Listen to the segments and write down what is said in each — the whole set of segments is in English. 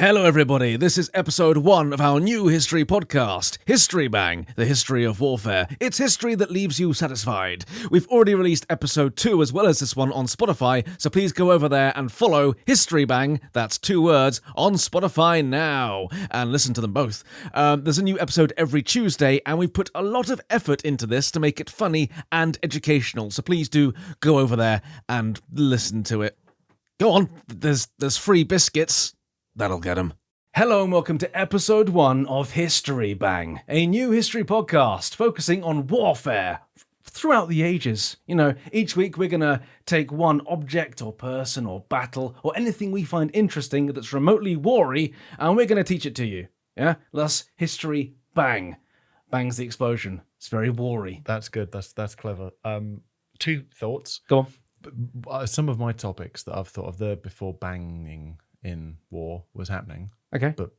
Hello everybody, this is episode 1 of our new history podcast, History Bang, the history of warfare. It's history that leaves you satisfied. We've already released episode 2 as well as this one on Spotify, so please go over there and follow History Bang, that's 2 words, on Spotify now, and listen to them both. There's a new episode every Tuesday, and we've put a lot of effort into this to make it funny and educational, so please do go over there and listen to it. Go on, there's free biscuits. That'll get him. Hello and welcome to episode 1 of History Bang, a new history podcast focusing on warfare throughout the ages. You know, each week we're going to take one object or person or battle or anything we find interesting that's remotely war-y, and we're going to teach it to you. Yeah? Thus, History Bang. Bang's the explosion. It's very war-y. That's good. That's clever. 2 thoughts. Go on. Some of my topics that I've thought of before banging in war was happening. Okay. But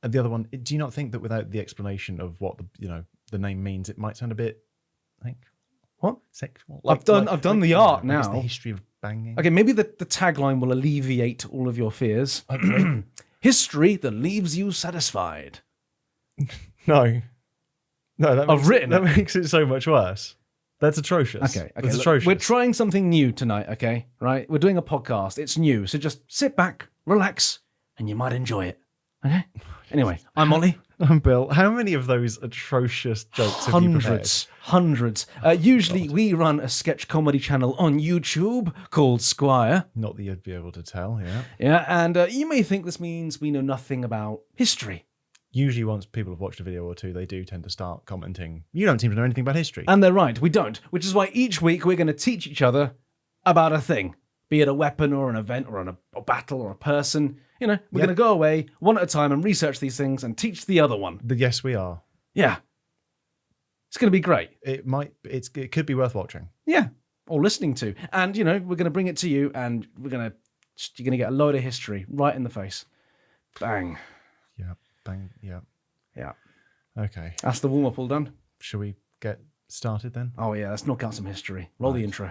the other one, do you not think that without the explanation of what the name means, it might sound a bit like what? Sexual? I've done the art now. The history of banging. Okay, maybe the tagline will alleviate all of your fears. History that leaves you satisfied. No, that makes it so much worse. That's atrocious. Okay. That's atrocious. We're trying something new tonight, okay? Right? We're doing a podcast. It's new. So just sit back, relax, and you might enjoy it. Okay? Anyway, I'm Ollie. I'm Bill. How many of those atrocious jokes have you prepared? Hundreds. Usually we run a sketch comedy channel on YouTube called Squire. Not that you'd be able to tell, yeah. Yeah, and you may think this means we know nothing about history. Usually once people have watched a video or two, they do tend to start commenting, you don't seem to know anything about history. And they're right, we don't. Which is why each week we're going to teach each other about a thing. Be it a weapon or an event or a battle or a person. You know, we're going to go away one at a time and research these things and teach the other one. Yes, we are. Yeah. It's going to be great. It could be worth watching. Yeah. Or listening to. And, you know, we're going to bring it to you and you're going to get a load of history right in the face. Bang. Yeah. Bang. Yeah. Yeah. Okay. That's the warm-up all done. Shall we get started then? Oh, yeah. Let's knock out some history. Roll the intro.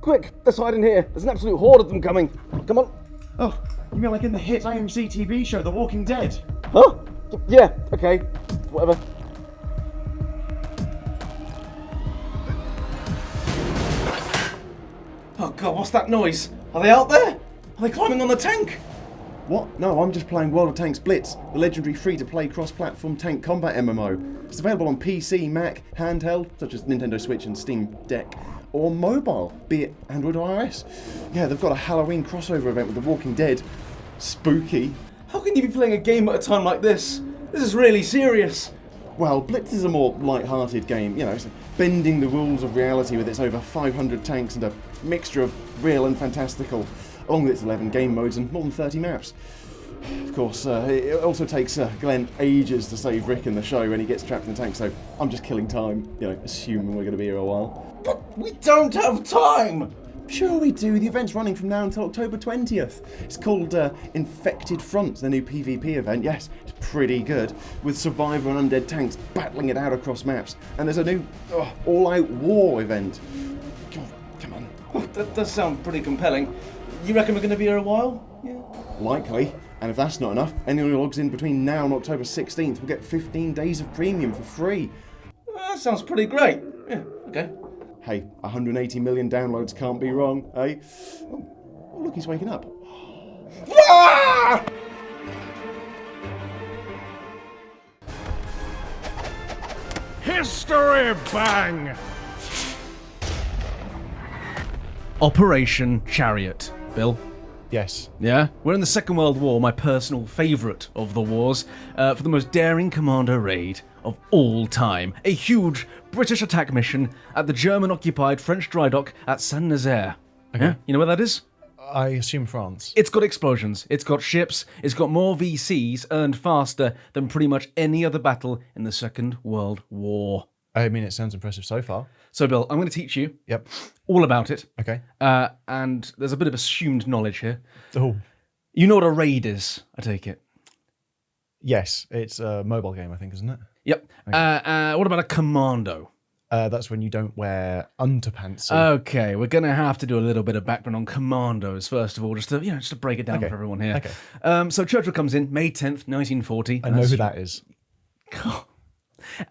Quick, let's hide in here. There's an absolute horde of them coming. Come on. Oh, you mean like in the hit AMC TV show, The Walking Dead? Huh? Yeah, okay. Whatever. Oh god, what's that noise? Are they out there? Are they climbing on the tank? What? No, I'm just playing WOT Blitz, the legendary free-to-play cross-platform tank combat MMO. It's available on PC, Mac, handheld, such as Nintendo Switch and Steam Deck, or mobile, be it Android or iOS. Yeah, they've got a Halloween crossover event with The Walking Dead. Spooky. How can you be playing a game at a time like this? This is really serious. Well, Blitz is a more light-hearted game, you know, it's bending the rules of reality with its over 500 tanks and a mixture of real and fantastical, along with its 11 game modes and more than 30 maps. Of course, it also takes Glenn ages to save Rick in the show when he gets trapped in the tank, so I'm just killing time, you know, assuming we're going to be here a while. But we don't have time! Sure we do, the event's running from now until October 20th. It's called Infected Front, the new PvP event. Yes, it's pretty good, with survivor and undead tanks battling it out across maps. And there's a new all-out war event. God, come on. Oh, that does sound pretty compelling. You reckon we're going to be here a while? Yeah. Likely. And if that's not enough, anyone who logs in between now and October 16th will get 15 days of premium for free. That sounds pretty great. Yeah, okay. Hey, 180 million downloads can't be wrong, eh? Oh, look, he's waking up. Ah! History Bang! Operation Chariot. Bill? Yes. Yeah? We're in the Second World War, my personal favourite of the wars, for the most daring commando raid of all time. A huge British attack mission at the German-occupied French dry dock at Saint-Nazaire. Okay. Yeah? You know where that is? I assume France. It's got explosions, it's got ships, it's got more VCs earned faster than pretty much any other battle in the Second World War. I mean, it sounds impressive so far. So, Bill, I'm going to teach you Yep. all about it. Okay. And there's a bit of assumed knowledge here. Oh. You know what a raid is, I take it? Yes, it's a mobile game, I think, isn't it? Yep. Okay. What about a commando? That's when you don't wear underpants. Okay, we're going to have to do a little bit of background on Commandos, first of all, just to break it down for everyone here. Okay. So Churchill comes in May 10th, 1940. I know who that is.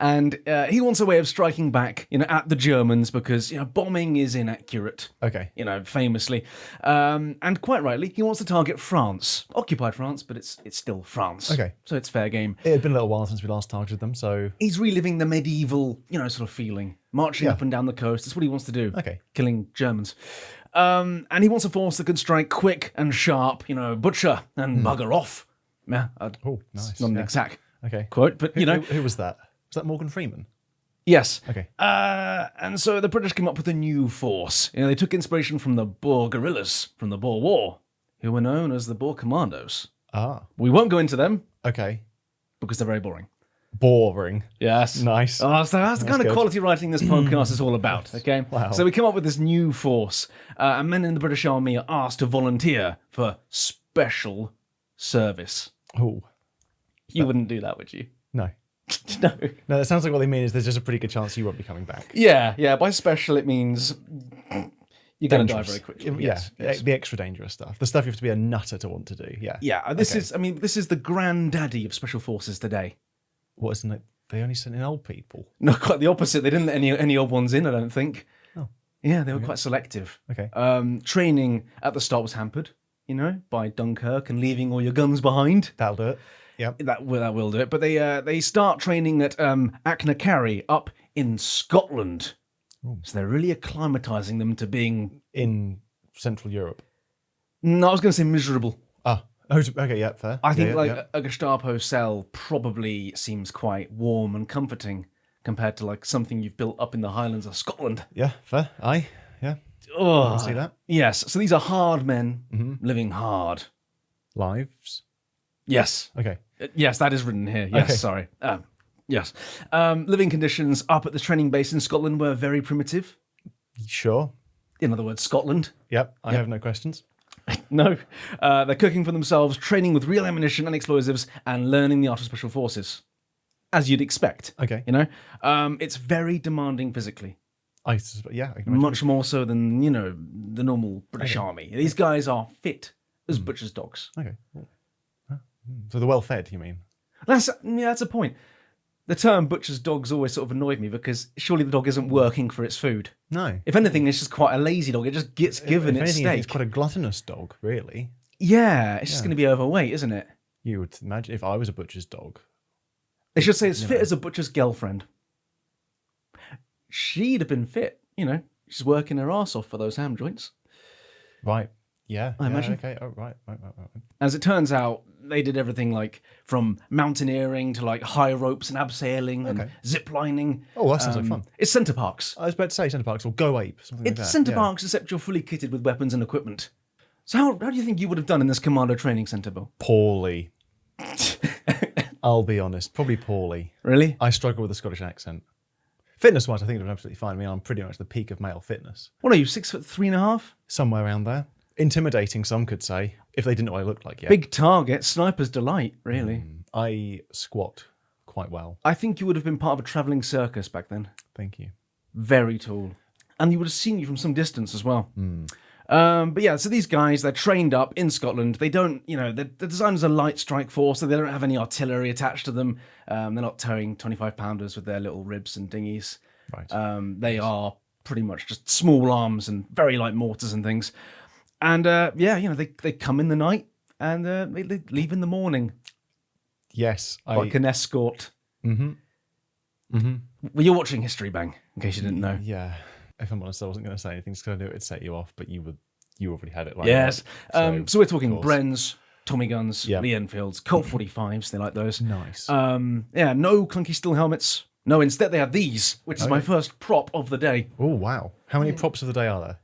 And he wants a way of striking back, at the Germans because, bombing is inaccurate. Okay. Famously. And quite rightly, he wants to target France. Occupied France, but it's still France. Okay. So it's fair game. It had been a little while since we last targeted them, so... He's reliving the medieval, sort of feeling. Marching up and down the coast. That's what he wants to do. Okay. Killing Germans. And he wants a force that can strike quick and sharp, butcher and bugger off. Yeah. Nice. Not an exact Okay. quote, but, Who was that? Was that Morgan Freeman? Yes. Okay. And so the British came up with a new force. They took inspiration from the Boer guerrillas from the Boer War, who were known as the Boer Commandos. Ah. We won't go into them Okay. because they're very boring. Boring. Yes. Nice. Oh, so that's the kind of good. quality writing this podcast is all about, okay? Wow. So we came up with this new force, and men in the British Army are asked to volunteer for special service. Oh. You wouldn't do that, would you? No. No. No, that sounds like what they mean is there's just a pretty good chance you won't be coming back. Yeah. By special, it means you're going to die very quickly. Yes. The extra dangerous stuff. The stuff you have to be a nutter to want to do. Yeah. Yeah, this is the granddaddy of special forces today. What, isn't it? They only sent in old people. No, quite the opposite. They didn't let any old ones in, I don't think. Oh. Yeah, they were quite selective. Okay. Training at the start was hampered, by Dunkirk and leaving all your guns behind. That'll do it. Yep. That will do it. But they start training at Achnacarry up in Scotland. Ooh. So they're really acclimatizing them to being... In Central Europe. No, I was going to say miserable. Ah. Oh, okay, yeah, fair. I think yeah. a Gestapo cell probably seems quite warm and comforting compared to something you've built up in the Highlands of Scotland. Yeah, fair. Aye. Yeah. Oh, I can see that. Yes. So these are hard men living hard. Lives. Yes. Okay. Yes, that is written here. Yes, Okay. sorry. Yes. Living conditions up at the training base in Scotland were very primitive. Sure. In other words, Scotland. Yep. I have no questions. No. They're cooking for themselves, training with real ammunition and explosives, and learning the art of special forces. As you'd expect. Okay. It's very demanding physically. I can imagine. Much more so than, the normal British army. These guys are fit as butcher's dogs. Okay. So they're well fed, you mean? That's a point. The term butcher's dogs always sort of annoyed me because surely the dog isn't working for its food. No. If anything, it's just quite a lazy dog. It just gets given If its anything, steak. it's quite a gluttonous dog, really. Yeah, it's just going to be overweight, isn't it? You would imagine if I was a butcher's dog. They should say it's fit as a butcher's girlfriend. She'd have been fit, She's working her arse off for those ham joints. Right. Yeah. I imagine. Okay. Oh, right. As it turns out, they did everything from mountaineering to high ropes and abseiling and zip lining. Oh, that sounds like fun. It's centre parks. I was about to say Centre Parks or Go Ape. Something like that. It's centre parks, except you're fully kitted with weapons and equipment. So how do you think you would have done in this Commando training centre, Bill? Poorly. I'll be honest. Probably poorly. Really? I struggle with the Scottish accent. Fitness-wise, I think it was absolutely fine. I mean, I'm pretty much the peak of male fitness. What are you, 6'3.5"? Somewhere around there. Intimidating, some could say, if they didn't know what I looked like yet. Big target, sniper's delight, really. I squat quite well. I think you would have been part of a travelling circus back then. Thank you. Very tall. And you would have seen you from some distance as well. But yeah, so these guys, they're trained up in Scotland. They don't, they're designed as a light strike force, so they don't have any artillery attached to them. They're not towing 25-pounders with their little ribs and dinghies. Right. They are pretty much just small arms and very light mortars and things. And they come in the night and they leave in the morning. Yes. Like an escort. Mm-hmm. Mm-hmm. Well, you're watching History Bang, in case you didn't know. Yeah. If I'm honest, I wasn't going to say anything because I knew it would set you off, but you already had it. Yes. So we're talking Brens, Tommy guns, Lee Enfields, Colt 45s. They like those. Nice. No clunky steel helmets. No, instead they have these, which is my first prop of the day. Oh, wow. How many props of the day are there?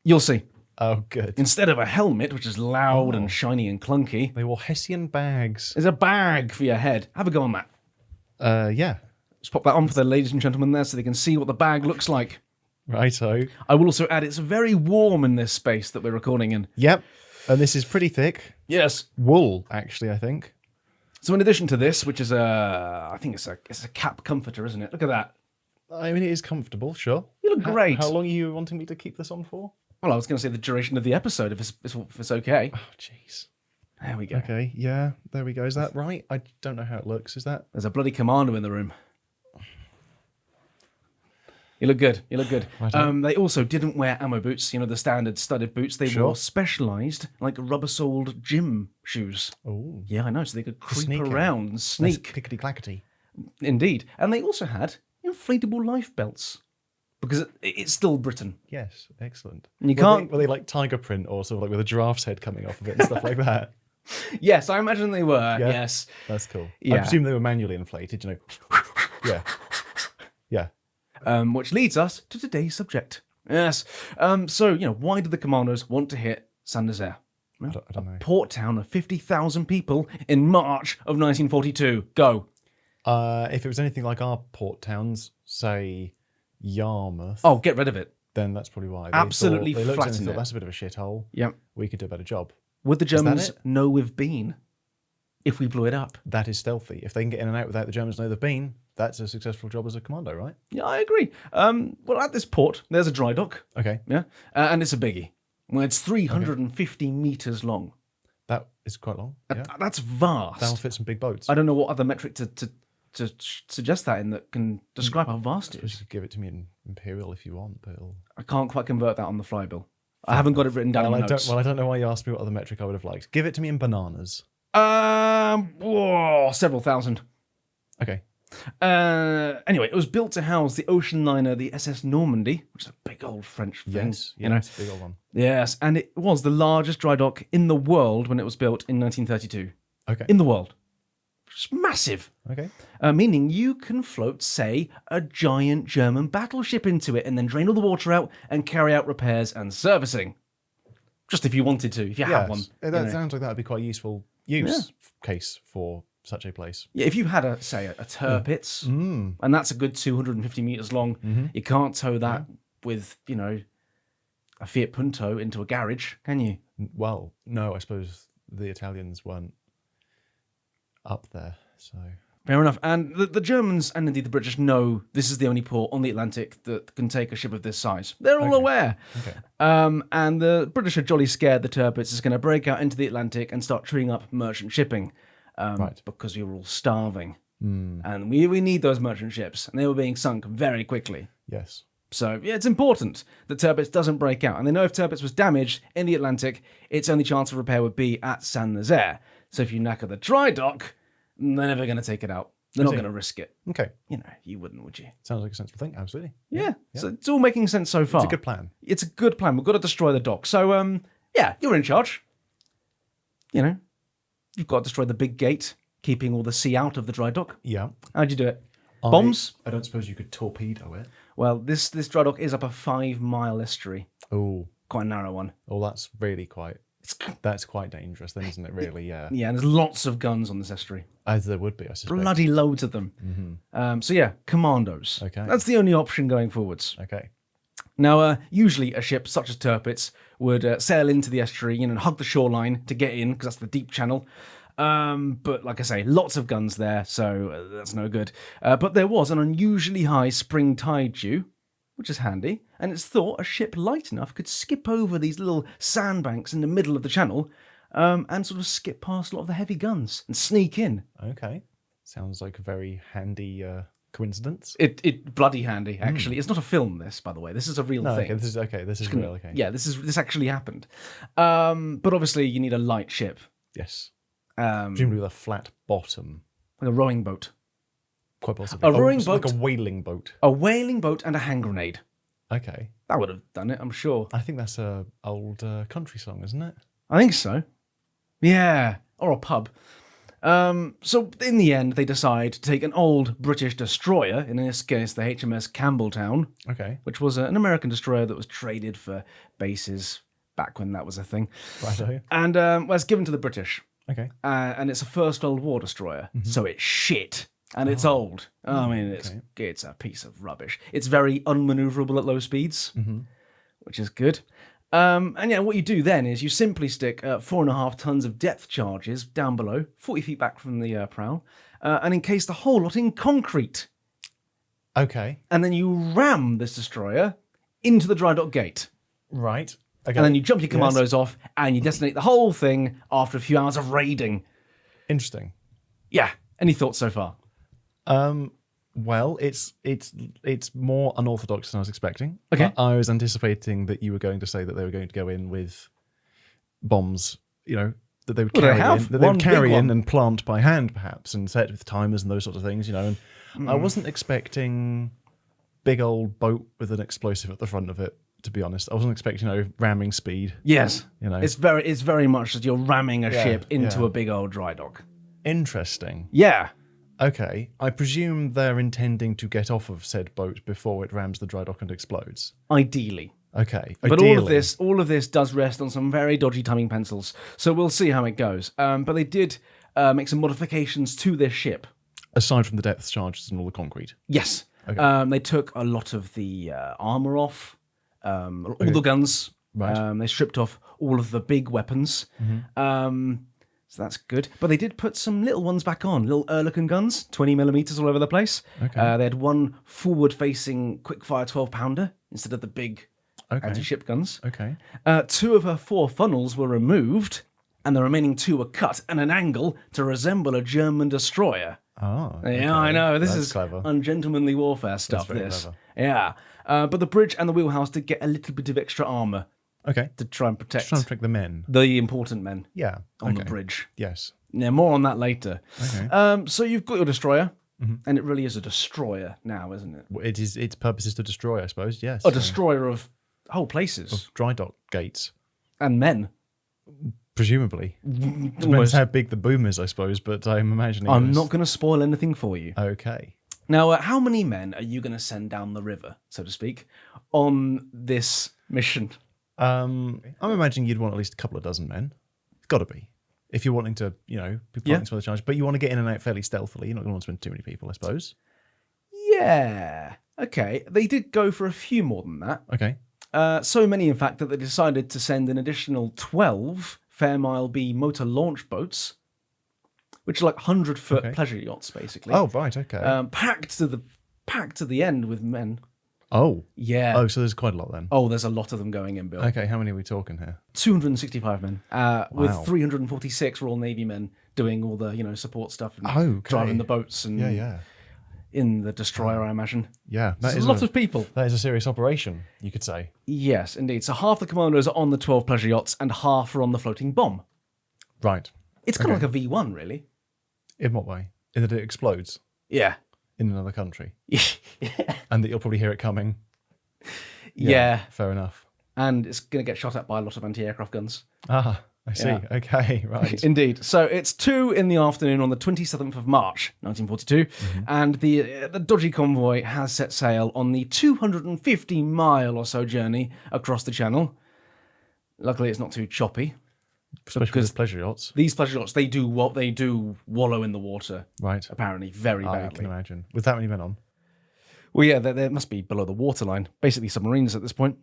You'll see. Oh, good. Instead of a helmet, which is loud and shiny and clunky, They wore Hessian bags. there's a bag for your head. Have a go on that. Yeah. Just pop that on for the ladies and gentlemen there so they can see what the bag looks like. Righto. I will also add it's very warm in this space that we're recording in. Yep. And this is pretty thick. Yes. Wool, actually, I think. So in addition to this, which is I think it's a cap comforter, isn't it? Look at that. I mean, it is comfortable, sure. You look great. How long are you wanting me to keep this on for? Well, I was going to say the duration of the episode, if it's okay. Oh, jeez. There we go. Okay, yeah, there we go. Is that right? I don't know how it looks. Is that? There's a bloody Commando in the room. You look good. You look good. They also didn't wear ammo boots, the standard studded boots. They wore specialised, like rubber-soled gym shoes. Oh. Yeah, I know, so they could creep Sneaking. around and sneak. Clickety-clackety. Indeed. And they also had inflatable life belts, because it's still Britain. Yes, excellent. And you can't... Were they like tiger print or sort of like with a giraffe's head coming off of it and stuff like that? Yes, I imagine they were, yes. That's cool. Yeah. I presume they were manually inflated, Yeah. Yeah. Which leads us to today's subject. Yes. So, why did the Commandos want to hit Saint-Nazaire? I don't know. Port town of 50,000 people in March of 1942. Go. If it was anything like our port towns, say Yarmouth, Oh, get rid of it. then that's probably why. Absolutely they looked at it and flatten thought, it. that's a bit of a shithole. Yep. We could do a better job. Would the Germans it? know we've been if we blew it up? That is stealthy. If they can get in and out without the Germans know they've been, that's a successful job as a commando, right? Yeah, I agree. Well, at this port, there's a dry dock. Okay. Yeah. And it's a biggie. Well, it's 350 metres long. That is quite long. Yeah. That's vast. That'll fit some big boats. I don't know what other metric to suggest that in that can describe how vast it You is. could give it to me in Imperial if you want, but it'll... I can't quite convert that on the fly, Bill. I haven't got it written down in my notes. I don't know why you asked me what other metric I would have liked. Give it to me in bananas. Several thousand. Okay. Anyway, it was built to house the ocean liner, the SS Normandy, which is a big old French thing. Yes, big old one. Yes, and it was the largest dry dock in the world when it was built in 1932. Okay. In the world. It's massive. Okay. Meaning you can float, say, a giant German battleship into it and then drain all the water out and carry out repairs and servicing. Just if you wanted to, if you had one. That sounds like that would be quite a useful use case for such a place. Yeah, if you had a Tirpitz, and that's a good 250 metres long, you can't tow that with, a Fiat Punto into a garage, can you? Well, no, I suppose the Italians weren't up there, so... Fair enough. And the Germans, and indeed the British, know this is the only port on the Atlantic that can take a ship of this size. They're all aware. Okay. And the British are jolly scared the Tirpitz is going to break out into the Atlantic and start treeing up merchant shipping. Because we were all starving. And we need those merchant ships. And they were being sunk very quickly. Yes. So, yeah, it's important that Tirpitz doesn't break out. And they know if Tirpitz was damaged in the Atlantic, its only chance of repair would be at Saint-Nazaire. So if you knacker the dry dock, they're never going to take it out. They're not going to risk it. Okay. You wouldn't, would you? Sounds like a sensible thing, absolutely. Yeah. So it's all making sense so far. It's a good plan. It's a good plan. We've got to destroy the dock. So, you're in charge. You've got to destroy the big gate, keeping all the sea out of the dry dock. Yeah. How'd you do it? Bombs? I don't suppose you could torpedo it. Well, this dry dock is up a 5-mile estuary. Oh. Quite a narrow one. Oh, that's really quite... That's quite dangerous then, isn't it, really? Yeah. Yeah, and there's lots of guns on this estuary. As there would be, I suspect. Bloody loads of them. Commandos. Okay. That's the only option going forwards. Okay. Now, usually a ship such as Tirpitz would sail into the estuary and hug the shoreline to get in, because that's the deep channel. But like I say, lots of guns there, so that's no good. But there was an unusually high spring tide due, which is handy, and it's thought a ship light enough could skip over these little sandbanks in the middle of the channel and sort of skip past a lot of the heavy guns and sneak in. Okay. Sounds like a very handy coincidence. It bloody handy, actually. It's not a film, this, by the way. This is a real thing. Okay, this is real, okay. Yeah, this actually happened. But obviously you need a light ship. Yes. Presumably with a flat bottom. Like a rowing boat. Quite possibly. A rowing boat. Like a whaling boat. A whaling boat and a hand grenade. Okay. That would have done it, I'm sure. I think that's a old country song, isn't it? I think so. Yeah. Or a pub. So in the end, they decide to take an old British destroyer, in this case the HMS Campbelltown, Okay. which was an American destroyer that was traded for bases back when that was a thing. Righto. And was given to the British. Okay. And it's a First World War destroyer, so it's shit. And it's old. I mean, it's a piece of rubbish. It's very unmaneuverable at low speeds, which is good. And yeah, what you do then is you simply stick 4.5 tons of depth charges down below, 40 feet back from the prow, and encase the whole lot in concrete. Okay. and then you ram this destroyer into the dry dock gate. Right. Okay. And then you jump your Yes. commandos off, and you detonate the whole thing after a few hours of raiding. Interesting. Yeah. Any thoughts so far? Well, it's more unorthodox than I was expecting. Okay. I was anticipating that you were going to say that they were going to go in with bombs, that they would Well, they carry have in, that they one would big carry in one. and plant by hand, perhaps, and set with timers and those sorts of things, And I wasn't expecting big old boat with an explosive at the front of it. To be honest, I wasn't expecting, ramming speed. Yes. It's It's very much that you're ramming a ship into yeah. a big old dry dock. Interesting. Yeah. Okay, I presume they're intending to get off of said boat before it rams the dry dock and explodes. Ideally. Okay, But ideally. all of this does rest on some very dodgy timing pencils. So we'll see how it goes. But they did make some modifications to this ship. Aside from the depth charges and all the concrete. Yes. Okay. They took a lot of the armor off, all the guns. Right. They stripped off all of the big weapons. So that's good. But they did put some little ones back on, little Ehrlichen guns, 20 millimeters all over the place. Okay. They had one forward-facing quick-fire 12-pounder instead of the big anti-ship guns. Okay. 2 of her 4 funnels were removed, and the remaining 2 were cut at an angle to resemble a German destroyer. Oh. Okay. Yeah, I know. This That's is clever. ungentlemanly warfare stuff, very this. clever. Yeah. But the bridge and the wheelhouse did get a little bit of extra armor Okay. to try and protect Trying to trick the men. the important men Yeah. on okay. the bridge. Yes. Yeah, more on that later. Okay. So you've got your destroyer, and it really is a destroyer now, isn't it? Well, its purpose is to destroy, I suppose. Yes. A destroyer of whole places Dry dock gates, and men. presumably. Depends Almost. how big the boom is, I suppose. But I'm imagining. I'm not going to spoil anything for you. Okay. Now, how many men are you going to send down the river, so to speak, on this mission? I'm imagining you'd want at least a couple of dozen men. It's got to be. If you're wanting to, be planting some of the charge, but you want to get in and out fairly stealthily. You're not going to want to spend too many people, I suppose. Yeah. Okay. They did go for a few more than that. Okay. So many, in fact, that they decided to send an additional 12 Fairmile B motor launch boats, which are like 100-foot Okay. pleasure yachts, basically. Oh, right. Okay. Packed to the end with men. oh. Yeah. Oh, so there's quite a lot then. Oh, there's a lot of them going in, Bill. Okay. How many are we talking here? 265 men, with Wow. 346 Royal Navy men doing all the support stuff and Okay. driving the boats and Yeah. in the destroyer, I imagine. Yeah. There's a lot of people. That is a serious operation, you could say. Yes, indeed. So half the commandos are on the 12 pleasure yachts and half are on the floating bomb. Right. It's kind of like a V1, really. In what way? In that it explodes Yeah. in another country, and that you'll probably hear it coming. Yeah. Fair enough. And it's going to get shot at by a lot of anti-aircraft guns. Ah, I see. Yeah. Okay. Right. Indeed. So it's 2 in the afternoon on the 27th of March, 1942, and the dodgy convoy has set sail on the 250-mile or so journey across the Channel. Luckily, it's not too choppy. Especially because with pleasure yachts. These pleasure yachts, they do wallow in the water, Right. apparently, very I badly. can imagine. With that many men on. Well, yeah, they must be below the waterline, basically submarines at this point.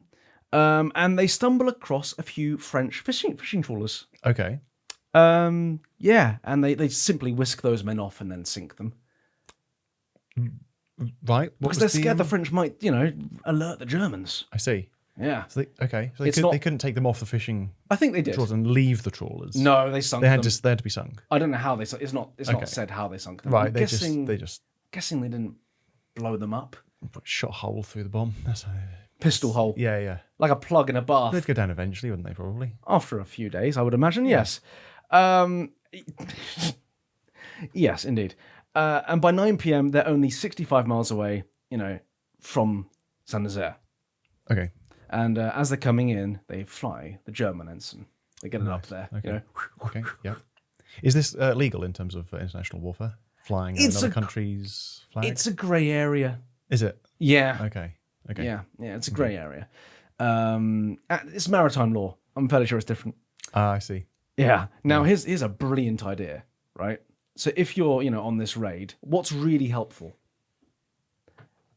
And they stumble across a few French fishing trawlers. Okay. Yeah, and they simply whisk those men off and then sink them. Right. What Because was they're scared the French might, alert the Germans. I see. Yeah. So they It's not- they couldn't take them off the fishing I think they did. trawlers and leave the trawlers. No, they sunk They had them. to be sunk. I don't know how they sunk. It's not Okay. said how they sunk them. Right. I'm They guessing just they didn't blow them up. shot a hole through the bomb. That's Pistol hole. yeah. Like a plug in a bath. They'd go down eventually, wouldn't they? Probably. After a few days, I would imagine, yes. Yes, indeed. And by 9 p.m., they're only 65 miles away, from Saint-Nazaire. Okay. And as they're coming in, they fly the German ensign. They get it up there. Okay. Okay. Yeah. Is this legal in terms of international warfare? Flying It's another a- country's flag? It's a grey area. Is it? Yeah. Okay. Okay. Yeah, it's a grey area. It's maritime law. I'm fairly sure it's different. I see. Yeah. Now, here's a brilliant idea, right? So if you're, on this raid, what's really helpful?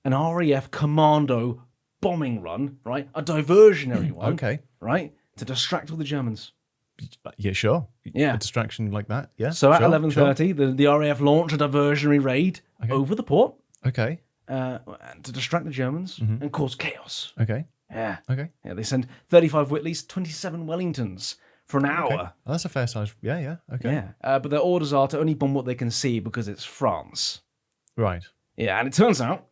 An RAF Commando bombing run, right? A diversionary one, Okay. right? To distract all the Germans. Yeah, sure. Yeah. A distraction like that. Yeah. So at sure, 11:30, the RAF launch a diversionary raid Okay. over the port. Sure. Okay. to distract the Germans and cause chaos. Okay. Yeah. Okay. Yeah, they send 35 Whitleys, 27 Wellingtons for an hour. Okay. Oh, that's a fair size. Yeah. Okay. Yeah. But their orders are to only bomb what they can see because it's France. Right. Yeah, and it turns out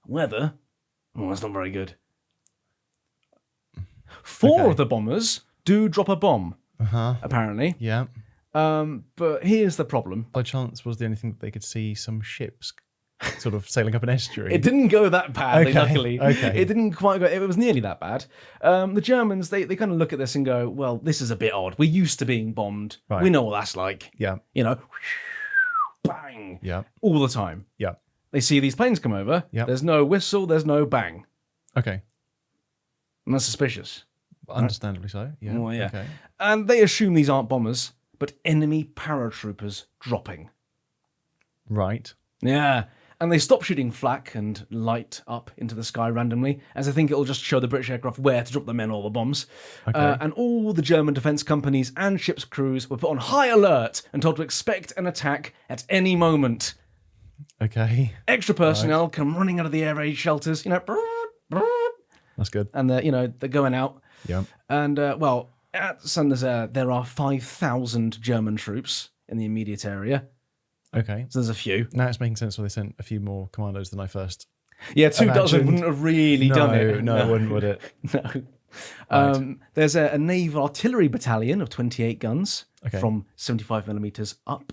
weather, that's not very good. Four of the bombers do drop a bomb, apparently. Yeah. But here's the problem. By chance, was the only thing that they could see some ships sort of sailing up an estuary? It didn't go that badly, Okay, luckily. okay. It didn't quite go, it was nearly that bad. The Germans, they kind of look at this and go, well, this is a bit odd. We're used to being bombed. Right. We know what that's like. Yeah. You know, bang, Yeah. all the time. Yeah. They see these planes come over. Yep. There's no whistle, there's no bang. Okay. And that's suspicious. Understandably so. Yeah. Well, yeah. Okay. And they assume these aren't bombers, but enemy paratroopers dropping. Right. Yeah. And they stop shooting flak and light up into the sky randomly, as I think it'll just show the British aircraft where to drop the men or the bombs. Okay. And all the German defence companies and ship's crews were put on high alert and told to expect an attack at any moment. Okay. Extra personnel come running out of the air raid shelters, you know, That's good. and they're going out. Yeah. And at Sanders there are 5,000 German troops in the immediate area. Okay. So there's a few. Now it's making sense why they sent a few more commandos than I first. Yeah, 2 dozen imagined. wouldn't have really done it. No, it wouldn't, would it? No. There's a naval artillery battalion of 28 guns Okay. from 75mm up.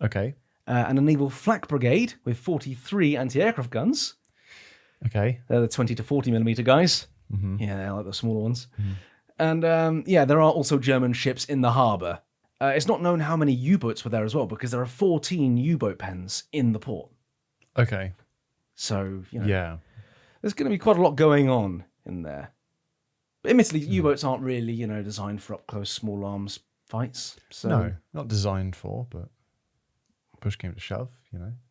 Okay. And a naval flak brigade with 43 anti-aircraft guns. Okay. They're the 20 to 40mm guys. Mm-hmm. Yeah, they're like the smaller ones. And there are also German ships in the harbour. It's not known how many U-boats were there as well, because there are 14 U-boat pens in the port. Okay. So, Yeah. there's going to be quite a lot going on in there. But admittedly, U-boats aren't really, designed for up-close small arms fights. So No, not designed for, but push came to shove,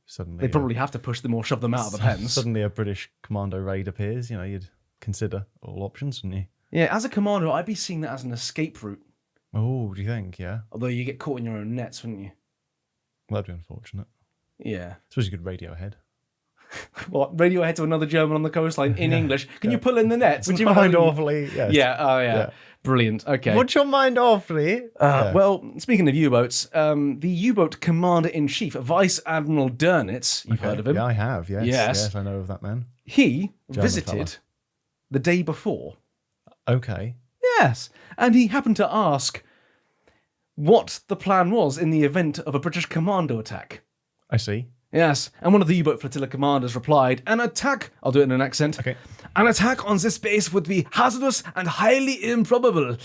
suddenly. they probably have to push them or shove them out of the pens. Suddenly a British commando raid appears, you'd consider all options, wouldn't you? Yeah, as a commander, I'd be seeing that as an escape route. Oh, do you think? Yeah. Although you get caught in your own nets, wouldn't you? Well, that'd be unfortunate. Yeah. I suppose you could radio ahead. What? Radio ahead to another German on the coastline in English. Can you pull in the nets? Would and you try mind and- awfully? Yes. Yeah, oh yeah. Yeah. Brilliant. Okay. Would you mind awfully? Well, speaking of U-boats, the U-boat commander-in-chief, Vice Admiral Dönitz, you've heard of him. Yeah, I have. Yes. Yes. Yes, I know of that man. He German visited fella. the day before. Okay. Yes. And he happened to ask what the plan was in the event of a British commando attack. I see. Yes, and one of the U-boat flotilla commanders replied, an attack, I'll do it in an accent, Okay. an attack on this base would be hazardous and highly improbable.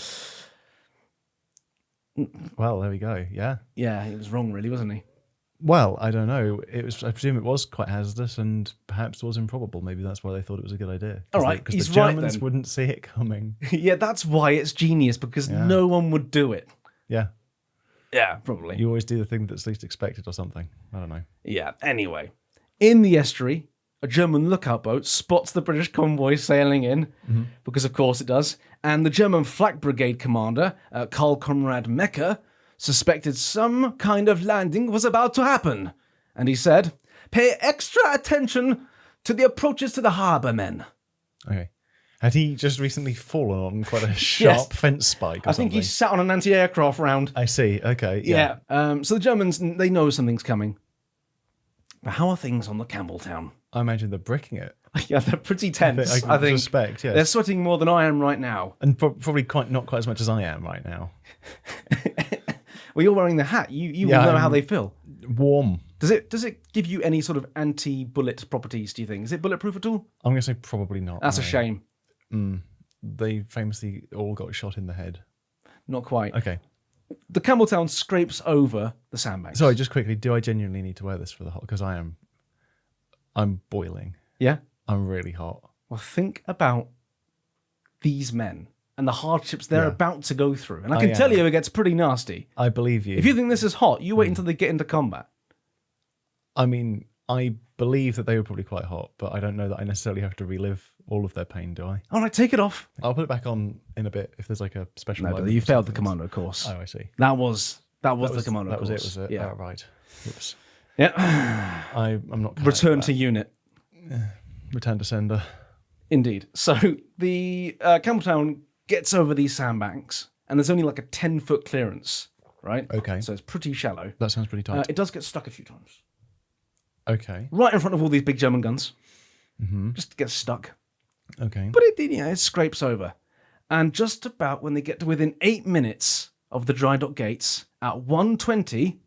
Well, there we go. Yeah. Yeah, he was wrong really, wasn't he? Well, I don't know. I presume it was quite hazardous and perhaps was improbable. Maybe that's why they thought it was a good idea. All right, Because he's the right Germans then. wouldn't see it coming. Yeah, that's why it's genius, because no one would do it. Yeah. Yeah, probably. You always do the thing that's least expected or something. I don't know. Yeah, anyway. In the estuary, a German lookout boat spots the British convoy sailing in, because of course it does, and the German flak brigade commander, Karl Konrad Mecker, suspected some kind of landing was about to happen. And he said, pay extra attention to the approaches to the harbour, men. Okay. Had he just recently fallen on quite a sharp fence spike or I think something? he sat on an anti-aircraft round. I see. Okay. Yeah. So the Germans, they know something's coming. But how are things on the Campbelltown? I imagine they're bricking it. Yeah, they're pretty tense, I I think. suspect, yes. They're sweating more than I am right now. And probably not quite as much as I am right now. Well, you're wearing the hat. You Yeah, will know how I'm- they feel. Warm. Does it give you any sort of anti-bullet properties, do you think? Is it bulletproof at all? I'm going to say probably not. That's a no. shame. They famously all got shot in the head. Not quite. Okay. The Campbelltown scrapes over the sandbanks. Sorry, just quickly. Do I genuinely need to wear this for the hot? Because I'm boiling. Yeah? I'm really hot. Well, think about these men and the hardships they're Yeah. about to go through. And I can tell am. you it gets pretty nasty. I believe you. If you think this is hot, you wait until they get into combat. I mean, I believe that they were probably quite hot, but I don't know that I necessarily have to relive all of their pain, do I? All right, take it off. I'll put it back on in a bit if there's like a special No, moment but you or failed the something. commando course. Oh, I see. That was the commando That course. was it, was it? Yeah. Oh, right. Oops. Yeah. I'm not cut out Return for to unit. that. Return to sender. Indeed. So the Campbelltown gets over these sandbanks, and there's only like a 10-foot clearance, right? Okay. So it's pretty shallow. That sounds pretty tight. It does get stuck a few times. Okay. Right in front of all these big German guns. Mm-hmm. Just gets stuck. Okay. But it scrapes over. And just about when they get to within 8 minutes of the dry dock gates, at 1:20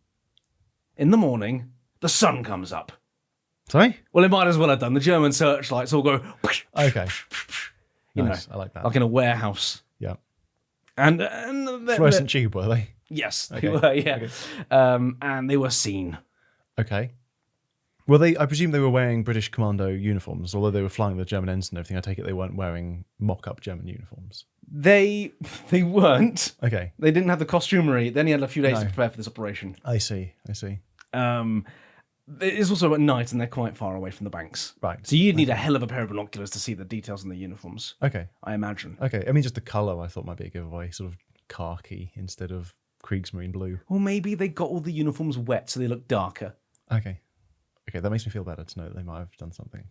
in the morning, the sun comes up. Sorry? Well, it might as well have done. The German searchlights all go, Okay. you Nice. know, I like that. like in a warehouse. Yeah. And Fluorescent tube, were they? yes, Okay. they were, yeah. Okay. And they were seen. Okay. Well, I presume they were wearing British Commando uniforms, although they were flying the German ensign and everything. I take it they weren't wearing mock-up German uniforms. They weren't. Okay. They didn't have the costumery. Then he had a few days to No. prepare for this operation. I see. It's also at night, and they're quite far away from the banks. Right. So you'd need a hell of a pair of binoculars to see the details in the uniforms, Okay. I imagine. Okay. I mean, just the colour I thought might be a giveaway. Sort of khaki instead of Kriegsmarine blue. Or maybe they got all the uniforms wet so they look darker. Okay. Okay, that makes me feel better to know that they might have done something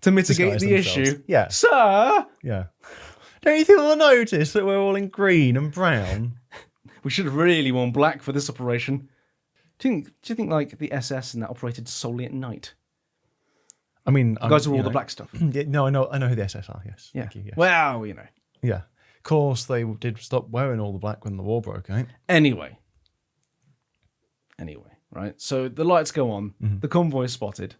To mitigate disguise the themselves. issue. Yeah. Sir! Yeah. Don't you think they'll notice that we're all in green and brown? We should have really worn black for this operation. Do you think like the SS and that operated solely at night? I mean, The guys who wore all the black stuff. Yeah, no, I know who the SS are. Yes. Yeah. Thank you, yes. Well, you know. Yeah. Of course, they did stop wearing all the black when the war broke out. Anyway, right? So the lights go on. The convoy is spotted.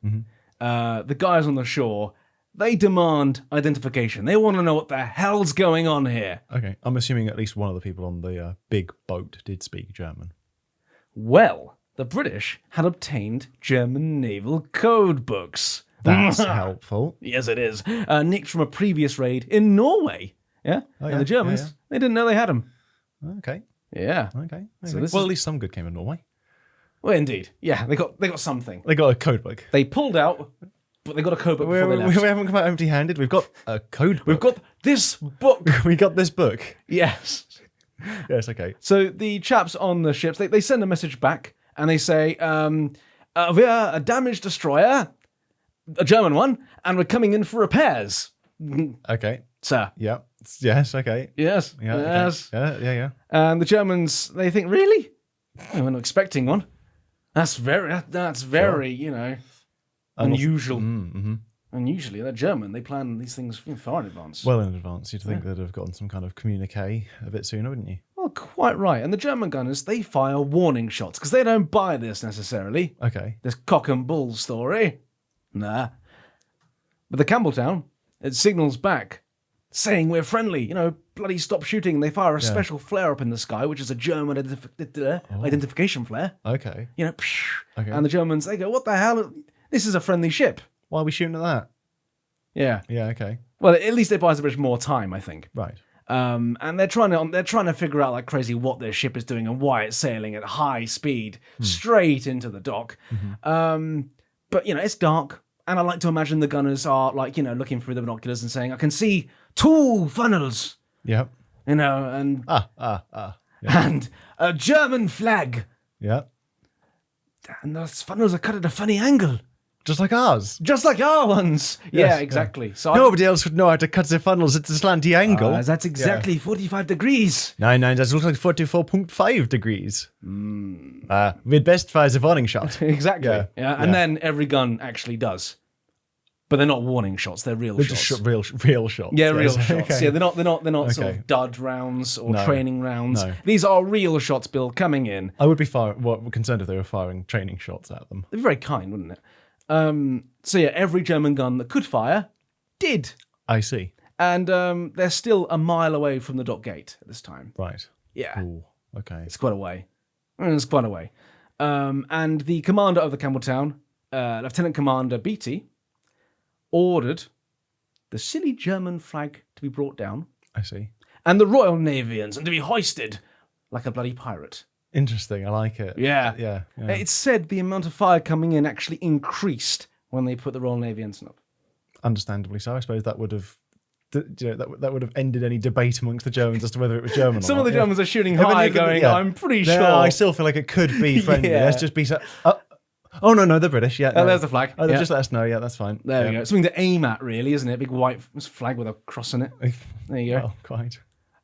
The guys on the shore, they demand identification. They want to know what the hell's going on here. Okay. I'm assuming at least one of the people on the big boat did speak German. Well, the British had obtained German naval code books. That's helpful. Yes, it is. Nicked from a previous raid in Norway. Yeah? Oh, yeah, And the Germans, yeah. they didn't know they had them. Okay. Yeah. Okay. So Okay. this Well, is- at least some good came in Norway. Well, indeed. Yeah, they got something. They got a code book. They pulled out, but they got a code book We before they left. haven't come out empty-handed. We've got a code book. We've got this book. we got this book. Yes. Yes. Okay. So the chaps on the ships, they send a message back, and they say, we're a damaged destroyer, a German one, and we're coming in for repairs. Okay. Sir. Yeah. Yes. Okay. Yes. Yeah. okay. Yes. Yeah. And the Germans, they think, really? Oh, we're not expecting one. That's very, you know, unusual. And usually they're German. They plan these things far in advance. Well in advance. You'd think they'd have gotten some kind of communique a bit sooner, wouldn't you? Well, quite right. And the German gunners, they fire warning shots because they don't buy this necessarily. Okay. This cock and bull story. Nah. But the Campbelltown, it signals back saying we're friendly. You know, bloody stop shooting. And they fire a special flare up in the sky, which is a German identification flare. Okay. You know, Okay. and the Germans, they go, what the hell? This is a friendly ship. Why are we shooting at that? Yeah. Yeah. Okay. Well, at least it buys the British more time, I think. Right. And they're trying to figure out like crazy what their ship is doing and why it's sailing at high speed straight into the dock. But you know, it's dark, and I like to imagine the gunners are like, you know, looking through the binoculars and saying, I can see 2 funnels, Yep. you know, and Yeah. and a German flag, Yeah. and those funnels are cut at a funny angle, Just like ours. just like our ones. Yeah, yeah. exactly. So Nobody else would know how to cut their funnels at the slanty angle. that's exactly 45 degrees. No, that looks like 44.5 degrees. We'd best fire the warning shot. Exactly. Yeah. Yeah. And then every gun actually does. But they're not warning shots, they're real They're shots. just real shots. Yeah, real yes. shots. Okay. Yeah, they're not sort Okay. of dud rounds or No. training rounds. No. These are real shots, Bill, coming in. I would be concerned if they were firing training shots at them. They'd be very kind, wouldn't it? So yeah, every German gun that could fire did. I see. And they're still a mile away from the dock gate at this time. Right. Yeah. Ooh. Okay. It's quite a way. It's quite a way. And the commander of the Campbelltown, Lieutenant Commander Beatty, ordered the silly German flag to be brought down I see. and the Royal Navyans and to be hoisted like a bloody pirate. Interesting. I like it. Yeah. Yeah. It's said the amount of fire coming in actually increased when they put the Royal Navy ensign up. Understandably so. I suppose that would have. That would have ended any debate amongst the Germans as to whether it was German or Some not. of the Germans are shooting I mean, high going, yeah. I'm pretty No, sure. I still feel like it could be friendly. Yeah. Let's just be so. Oh, no, they're British. Yeah. Oh, no. there's the flag. Oh, Yeah. just let us know. Yeah, that's fine. There we go. Something to aim at, really, isn't it? Big white flag with a cross on it. There you go. Well, quite.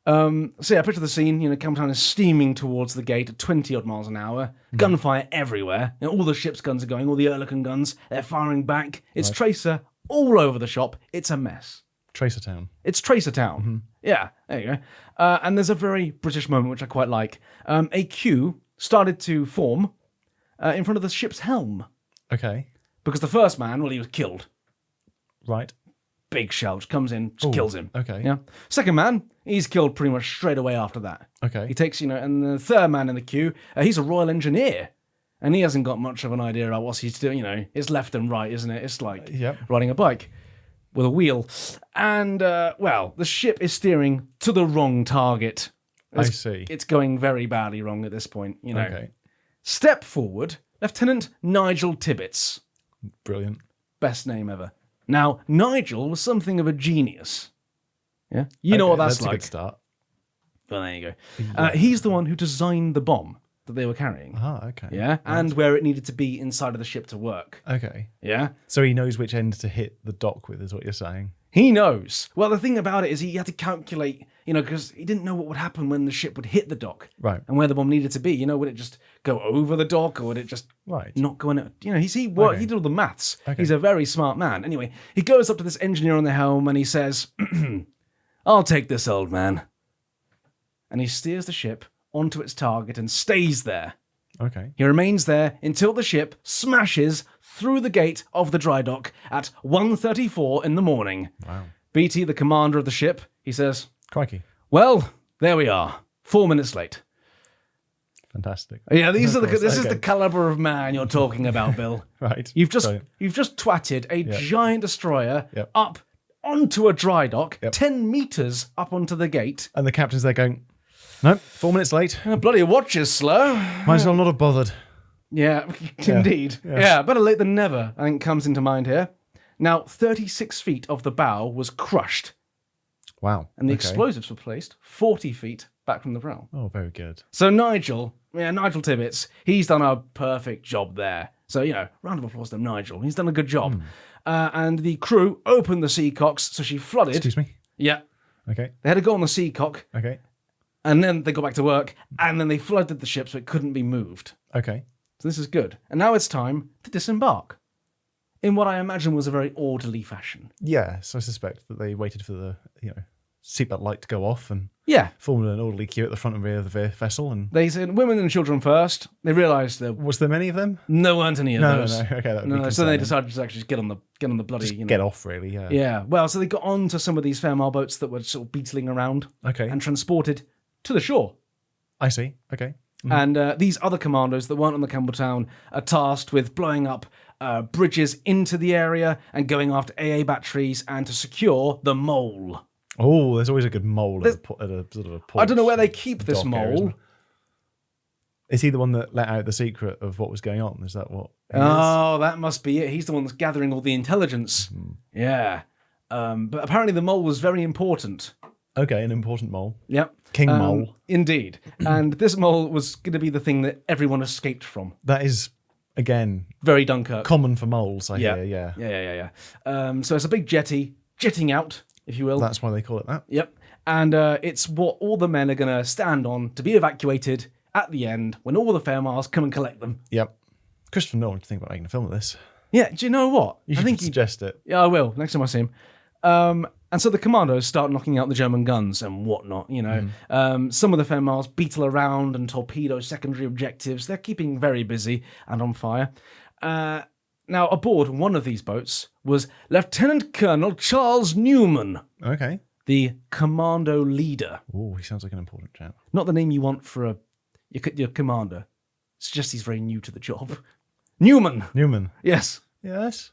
So yeah, picture the scene. Campbelltown is steaming towards the gate at 20 odd miles an hour. Gunfire everywhere. All the ship's guns are going. All the Ehrlichen guns. They're firing back. It's Tracer all over the shop. It's a mess. Tracer Town. It's Tracer Town. Yeah, there you go. And there's a very British moment which I quite like. A queue started to form in front of the ship's helm Okay. because the first man, well, he was killed. Right. Big shell just comes in, just kills him. Okay. Yeah. Second man, he's killed pretty much straight away after that. Okay. He takes, and the third man in the queue, he's a Royal Engineer. And he hasn't got much of an idea about what he's doing, It's left and right, isn't it? It's like riding a bike with a wheel. And, well, the ship is steering to the wrong target. I see. It's going very badly wrong at this point, Okay. Step forward, Lieutenant Nigel Tibbets. Brilliant. Best name ever. Now, Nigel was something of a genius. Yeah? You know what that's like. A good start. Well, there you go. He's the one who designed the bomb that they were carrying. Ah, okay. Yeah? Right. And where it needed to be inside of the ship to work. Okay. Yeah? So he knows which end to hit the dock with, is what you're saying? He knows. Well, the thing about it is he had to calculate, because he didn't know what would happen when the ship would hit the dock. Right. And where the bomb needed to be. Would it just go over the dock or would it just not go in it? He did all the maths. Okay. He's a very smart man. Anyway, he goes up to this engineer on the helm and he says, I'll take this, old man. And he steers the ship onto its target and stays there. Okay. He remains there until the ship smashes through the gate of the dry dock at 1:34 in the morning. Wow. BT, the commander of the ship, he says, Crikey. well, there we are, 4 minutes late. Fantastic. Yeah, this is the caliber of man you're talking about, Bill. Right. You've just twatted a giant destroyer up onto a dry dock, 10 meters up onto the gate. And the captain's there going, nope, 4 minutes late. Bloody watch is slow. Might as well not have bothered. Yeah, indeed. Yeah, better late than never, I think comes into mind here. Now, 36 feet of the bow was crushed. Wow. And the explosives were placed 40 feet back from the prow. Oh, very good. So Nigel Tibbets, he's done a perfect job there. So, round of applause to Nigel. He's done a good job. And the crew opened the seacocks, so she flooded. Excuse me? Yeah. Okay. They had to go on the seacock. Okay. And then they got back to work, and then they flooded the ship so it couldn't be moved. Okay. So this is good. And now it's time to disembark in what I imagine was a very orderly fashion. Yeah, so I suspect that they waited for the, seatbelt light to go off and formed an orderly queue at the front and rear of the vessel. And they said women and children first. They realised there was there many of them? No, weren't any of those. No. Okay, that would be concerning. So they decided to actually just get on the bloody. Just get off, really. Yeah. Yeah. Well, so they got onto some of these Fairmile boats that were sort of beetling around. Okay. And transported to the shore. I see. Okay. Mm-hmm. And these other commandos that weren't on the Campbelltown are tasked with blowing up bridges into the area and going after AA batteries and to secure the mole. Oh, there's always a good mole at a sort of a port. I don't know where they keep this mole. Is he the one that let out the secret of what was going on? Is that what? Oh, that must be it. He's the one that's gathering all the intelligence. Yeah. But apparently the mole was very important. Okay, an important mole. Yep. King Mole. Indeed. And this mole was going to be the thing that everyone escaped from. That is, again, very Dunkirk. Common for moles, I hear, Yeah. So it's a big jetty, jetting out, if you will. That's why they call it that. Yep. And it's what all the men are going to stand on to be evacuated at the end when all the Fairmiles come and collect them. Yep. Christopher Nolan to think about making a film of this. Yeah, do you know what? I think suggest it. Yeah, I will, next time I see him. And so the commandos start knocking out the German guns and whatnot, Some of the Fairmiles beetle around and torpedo secondary objectives. They're keeping very busy and on fire. Now, aboard one of these boats was Lieutenant Colonel Charles Newman. Okay. The commando leader. Oh, he sounds like an important chap. Not the name you want for your commander. It's just he's very new to the job. Newman. Yes. Yes,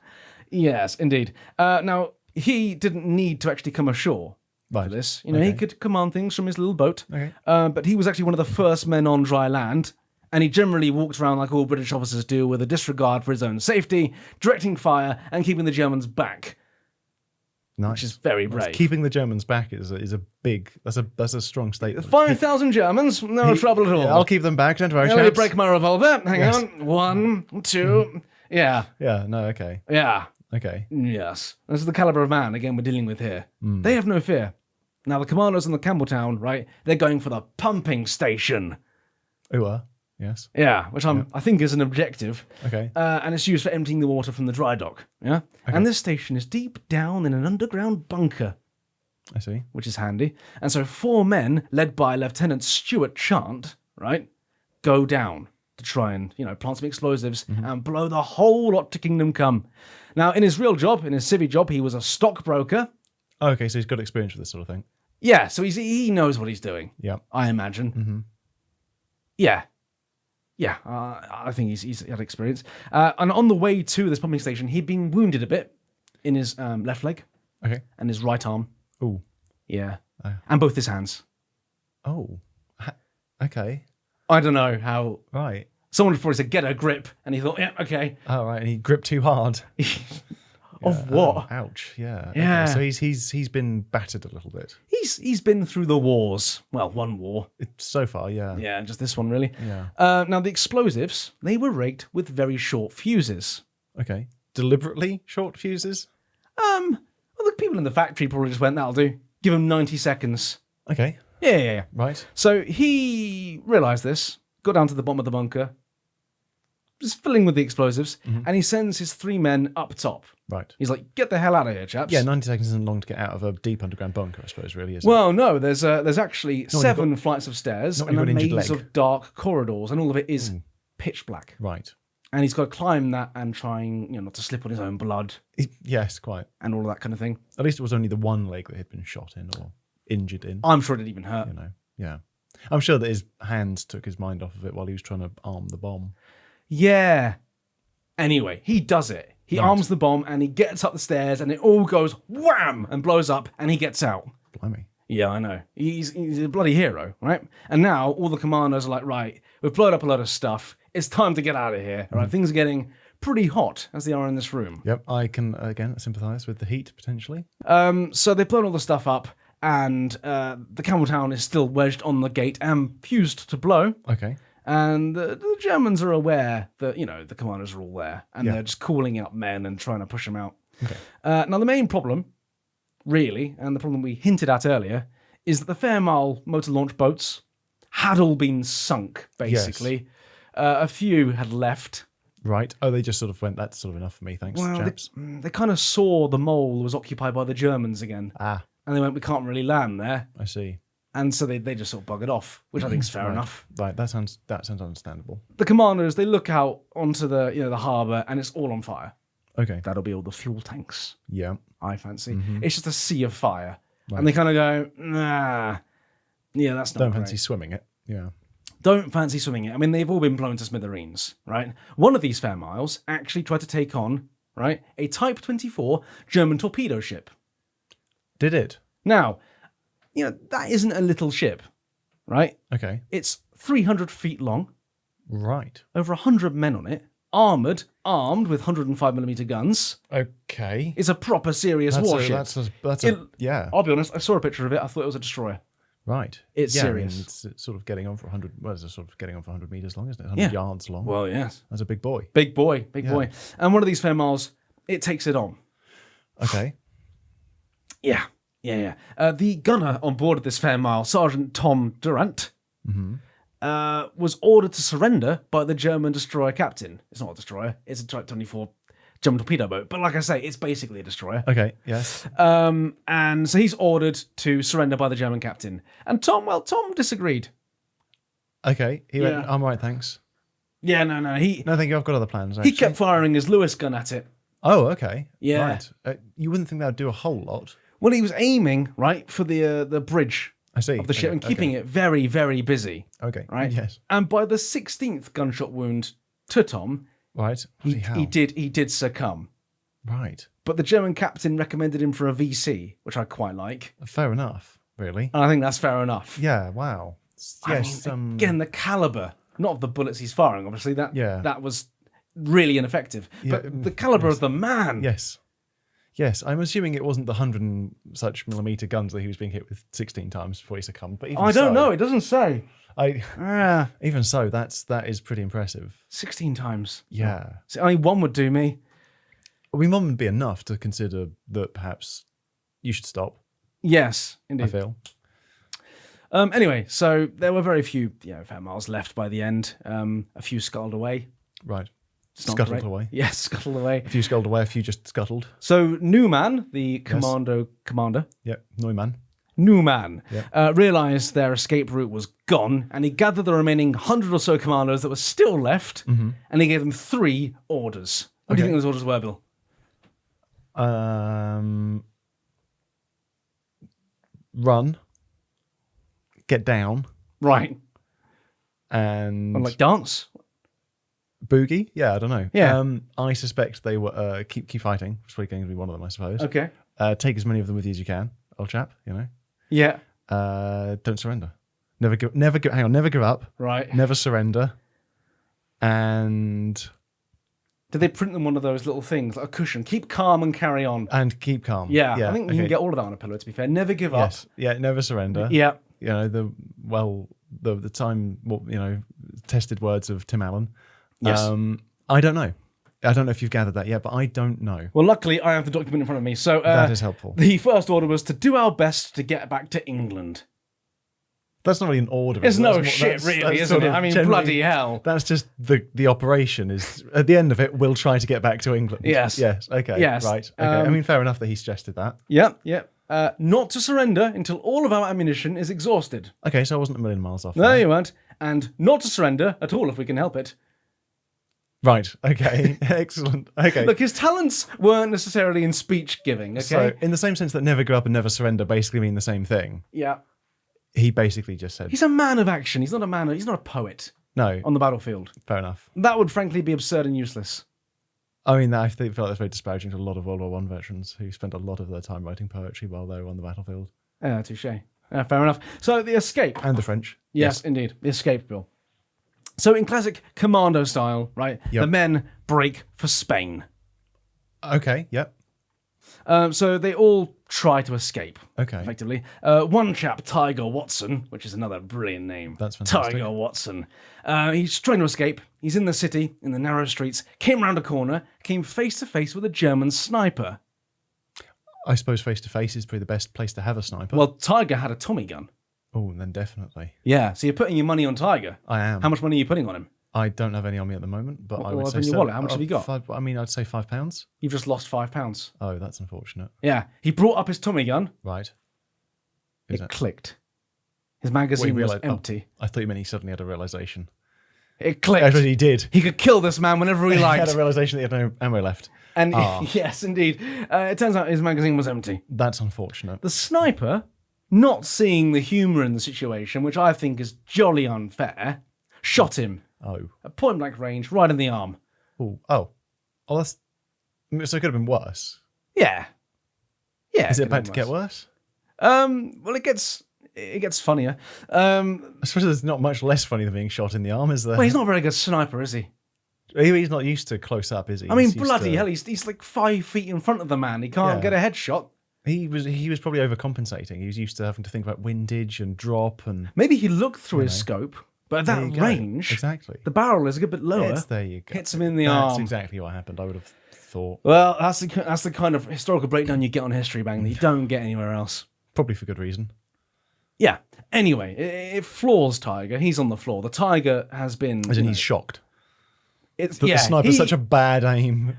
indeed. Now, he didn't need to actually come ashore for this. He could command things from his little boat. Okay. But he was actually one of the first men on dry land. And he generally walked around like all British officers do with a disregard for his own safety, directing fire and keeping the Germans back. Nice. Which is very brave. Keeping the Germans back is a big, that's a strong statement. 5,000 Germans, no trouble at all. Yeah, I'll keep them back, don't worry. Let me break my revolver. Hang on. 1, 2. Yeah. Yeah, no, okay. Yeah. Okay. Yes. This is the caliber of man, again, we're dealing with here. They have no fear. Now, the commandos in the Campbelltown, right, they're going for the pumping station. Yes. Yeah, which I think is an objective. Okay. And it's used for emptying the water from the dry dock. Yeah. Okay. And this station is deep down in an underground bunker, I see. which is handy. And so 4 men, led by Lieutenant Stuart Chant, right, go down to try and, plant some explosives and blow the whole lot to Kingdom Come. Now, in his real job, in his civvy job, he was a stockbroker. Oh, okay, so he's got experience with this sort of thing. Yeah, so he knows what he's doing. Yeah. I imagine. Mm-hmm. Yeah. Yeah, I think he's had experience. And on the way to this pumping station, he'd been wounded a bit in his left leg. Okay. And his right arm. Ooh. Yeah. And both his hands. Oh. Okay. I don't know how. Right. Someone probably said, get a grip. And he thought, yeah, okay. Oh, right. And he gripped too hard. Of what? Oh, ouch. Yeah. Yeah. Okay. So he's been battered a little bit. He's been through the wars. Well, one war. So far, yeah. Yeah, just this one, really. Yeah. Now, the explosives, they were rigged with very short fuses. Okay. Deliberately short fuses? Well, the people in the factory probably just went, that'll do. Give him 90 seconds. Okay. Yeah. Right. So he realised this, got down to the bottom of the bunker, just filling with the explosives, and he sends his 3 men up top. Right. He's like, get the hell out of here, chaps. Yeah, 90 seconds isn't long to get out of a deep underground bunker, I suppose, really, is it? Well, no, there's actually when 7 flights of stairs not when and a you've got an maze injured leg. of dark corridors, and all of it is pitch black. Right. And he's got to climb that and trying, not to slip on his own blood Yes, quite. and all of that kind of thing. At least it was only the one leg that had been shot in or injured in. I'm sure it didn't even hurt. Yeah. I'm sure that his hands took his mind off of it while he was trying to arm the bomb. Yeah. Anyway, he does it. He arms the bomb and he gets up the stairs and it all goes wham and blows up and he gets out. Blimey. Yeah, I know. He's a bloody hero, right? And now all the commandos are like, right, we've blown up a lot of stuff. It's time to get out of here. All right, things are getting pretty hot as they are in this room. Yep, I can, again, sympathise with the heat, potentially. So they've blown all the stuff up and the Campbelltown is still wedged on the gate and fused to blow. Okay. And the Germans are aware that, the commandos are all there. And they're just calling out men and trying to push them out. Okay. Now, the main problem, really, and the problem we hinted at earlier, is that the Fairmile motor launch boats had all been sunk, basically. Yes. A few had left. Right. Oh, they just sort of went, that's sort of enough for me, thanks, chaps. They kind of saw the mole was occupied by the Germans again. Ah. And they went, we can't really land there. I see. And so they just sort of buggered off, which I think is fair enough. Right, that sounds understandable. The commandos, they look out onto the harbour and it's all on fire. Okay. That'll be all the fuel tanks. Yeah. I fancy. It's just a sea of fire. Right. And they kind of go, nah. Yeah, that's not Don't great. fancy swimming it. Yeah. Don't fancy swimming it. I mean, they've all been blown to smithereens, right? One of these fair miles actually tried to take on, right, a Type 24 German torpedo ship. Did it? Now, that isn't a little ship, right? Okay. It's 300 feet long. Right. Over 100 men on it. Armed with 105mm guns. Okay. It's a proper serious warship. Yeah. I'll be honest, I saw a picture of it. I thought it was a destroyer. Right. It's serious. I mean, it's sort of getting on for 100. Well, it's sort of getting on for 100 meters long, isn't it? 100 yards long. Well, yes. That's a big boy. Big boy. And one of these fair miles, it takes it on. Okay. Yeah. The gunner on board of this fair mile, Sergeant Tom Durant, was ordered to surrender by the German destroyer captain. It's not a destroyer. It's a Type 24 German torpedo boat. But like I say, it's basically a destroyer. Okay, yes. And so he's ordered to surrender by the German captain. And Tom disagreed. Okay. He went, I'm right, thanks. Yeah, no. No, thank you. I've got other plans, actually. He kept firing his Lewis gun at it. Oh, okay. Yeah. Right. You wouldn't think that would do a whole lot. Well, he was aiming, right, for the bridge. I see. Of the ship and keeping it very, very busy. Okay. Right? Yes. And by the 16th gunshot wound to Tom, right, he did succumb. Right. But the German captain recommended him for a VC, which I quite like. Fair enough, really. And I think that's fair enough. Yeah, wow. Yes. Again, the caliber, not of the bullets he's firing, obviously, that was really ineffective. But the caliber of the man. Yes. Yes, I'm assuming it wasn't the 100 and such millimeter guns that he was being hit with 16 times before he succumbed. But even I don't so, know. It doesn't say. Even so, that is pretty impressive. 16 times. Yeah. So only one would do me. I mean, one would be enough to consider that perhaps you should stop. Yes, indeed. I feel. Anyway, so there were very few fair miles left by the end. A few scuttled away. Right. It's not Scuttled great. away. Yes, scuttled away. A few scuttled away, a few just scuttled. So Newman, the commander, Yep, Neumann. Newman, Yep. realised their escape route was gone, and he gathered the remaining 100 or so commandos that were still left, and he gave them 3 orders. What do you think those orders were, Bill? Run. Get down. Right. And Like dance? boogie? Yeah, I don't know. Yeah. I suspect they were keep fighting, which is probably going to be one of them, I suppose. Okay. Take as many of them with you as you can, old chap. Yeah. Don't surrender. Never give up. Right. Never surrender. And Did they print them one of those little things, like a cushion? Keep calm and carry on. keep calm. Yeah, I think you can get all of that on a pillow, to be fair. Never give up. Yes. Yeah. Never surrender. Yeah. The time tested words of Tim Allen. Yes. I don't know. I don't know if you've gathered that yet, but I don't know. Well, luckily, I have the document in front of me. So That is helpful. The first order was to do our best to get back to England. That's not really an order. It's no That's shit, that's really, isn't sort it? of I mean, generally- bloody hell. That's just the operation is at the end of it. We'll try to get back to England. Yes. Yes. Okay. Yes. Right. Okay. I mean, fair enough that he suggested that. Yep. Not to surrender until all of our ammunition is exhausted. Okay, so I wasn't a million miles off. No, there. you weren't. And not to surrender at all if we can help it. Right. Okay. Excellent. Okay. Look, his talents weren't necessarily in speech giving. Okay. So, in the same sense that never give up and never surrender basically mean the same thing, Yeah. he basically just said, He's a man of action. He's not a poet no, on the battlefield. fair enough. That would frankly be absurd and useless. I mean, I feel like that's very disparaging to a lot of World War I veterans who spent a lot of their time writing poetry while they were on the battlefield. Touche. Fair enough. So the escape. And the French. Yes, indeed. The escape, Bill. So in classic Commando style, right, Yep. the men break for Spain. Okay, yep. So they all try to escape, Okay. effectively. One chap, Tiger Watson, which is another brilliant name. That's fantastic. Tiger Watson. He's trying to escape. He's in the city, in the narrow streets, came round a corner, came face to face with a German sniper. I suppose face to face is probably the best place to have a sniper. Well, Tiger had a Tommy gun. Oh, then definitely. Yeah, so you're putting your money on Tiger. I am. How much money are you putting on him? I don't have any on me at the moment, but I would What's say in your so. wallet? How much have you got? I'd say £5. You've just lost £5. Oh, that's unfortunate. Yeah, he brought up his Tommy gun. Right. It clicked. His magazine was empty. I thought you meant he suddenly had a realization. It clicked. Actually, he did. He could kill this man whenever he He liked. had a realization that he had no ammo left. And yes, indeed. It turns out his magazine was empty. That's unfortunate. The sniper, not seeing the humour in the situation, which I think is jolly unfair, shot him Oh. at point blank range, right in the arm. Ooh. Oh. Oh, that's... So it could have been worse. Yeah. Yeah. Is it could about have to been get worse? Well, it gets funnier. I suppose there's not much less funny than being shot in the arm, is there? Well, he's not a very good sniper, is he? He's not used to close up, is he? I mean, He's used bloody to- hell, he's like 5 feet in front of the man. He can't Yeah. get a headshot. He was probably overcompensating. He was used to having to think about windage and drop and... Maybe he looked through his scope, but at There that you go. range, Exactly. the barrel is a good bit lower. There you go. Hits him in the That's arm. exactly what happened, I would have thought. Well, that's the kind of historical breakdown you get on History Bang that you don't get anywhere else. Probably for good reason. Yeah. Anyway, it floors Tiger. He's on the floor. The Tiger has been... As in, he's shocked. It's, That the sniper's such a bad aim.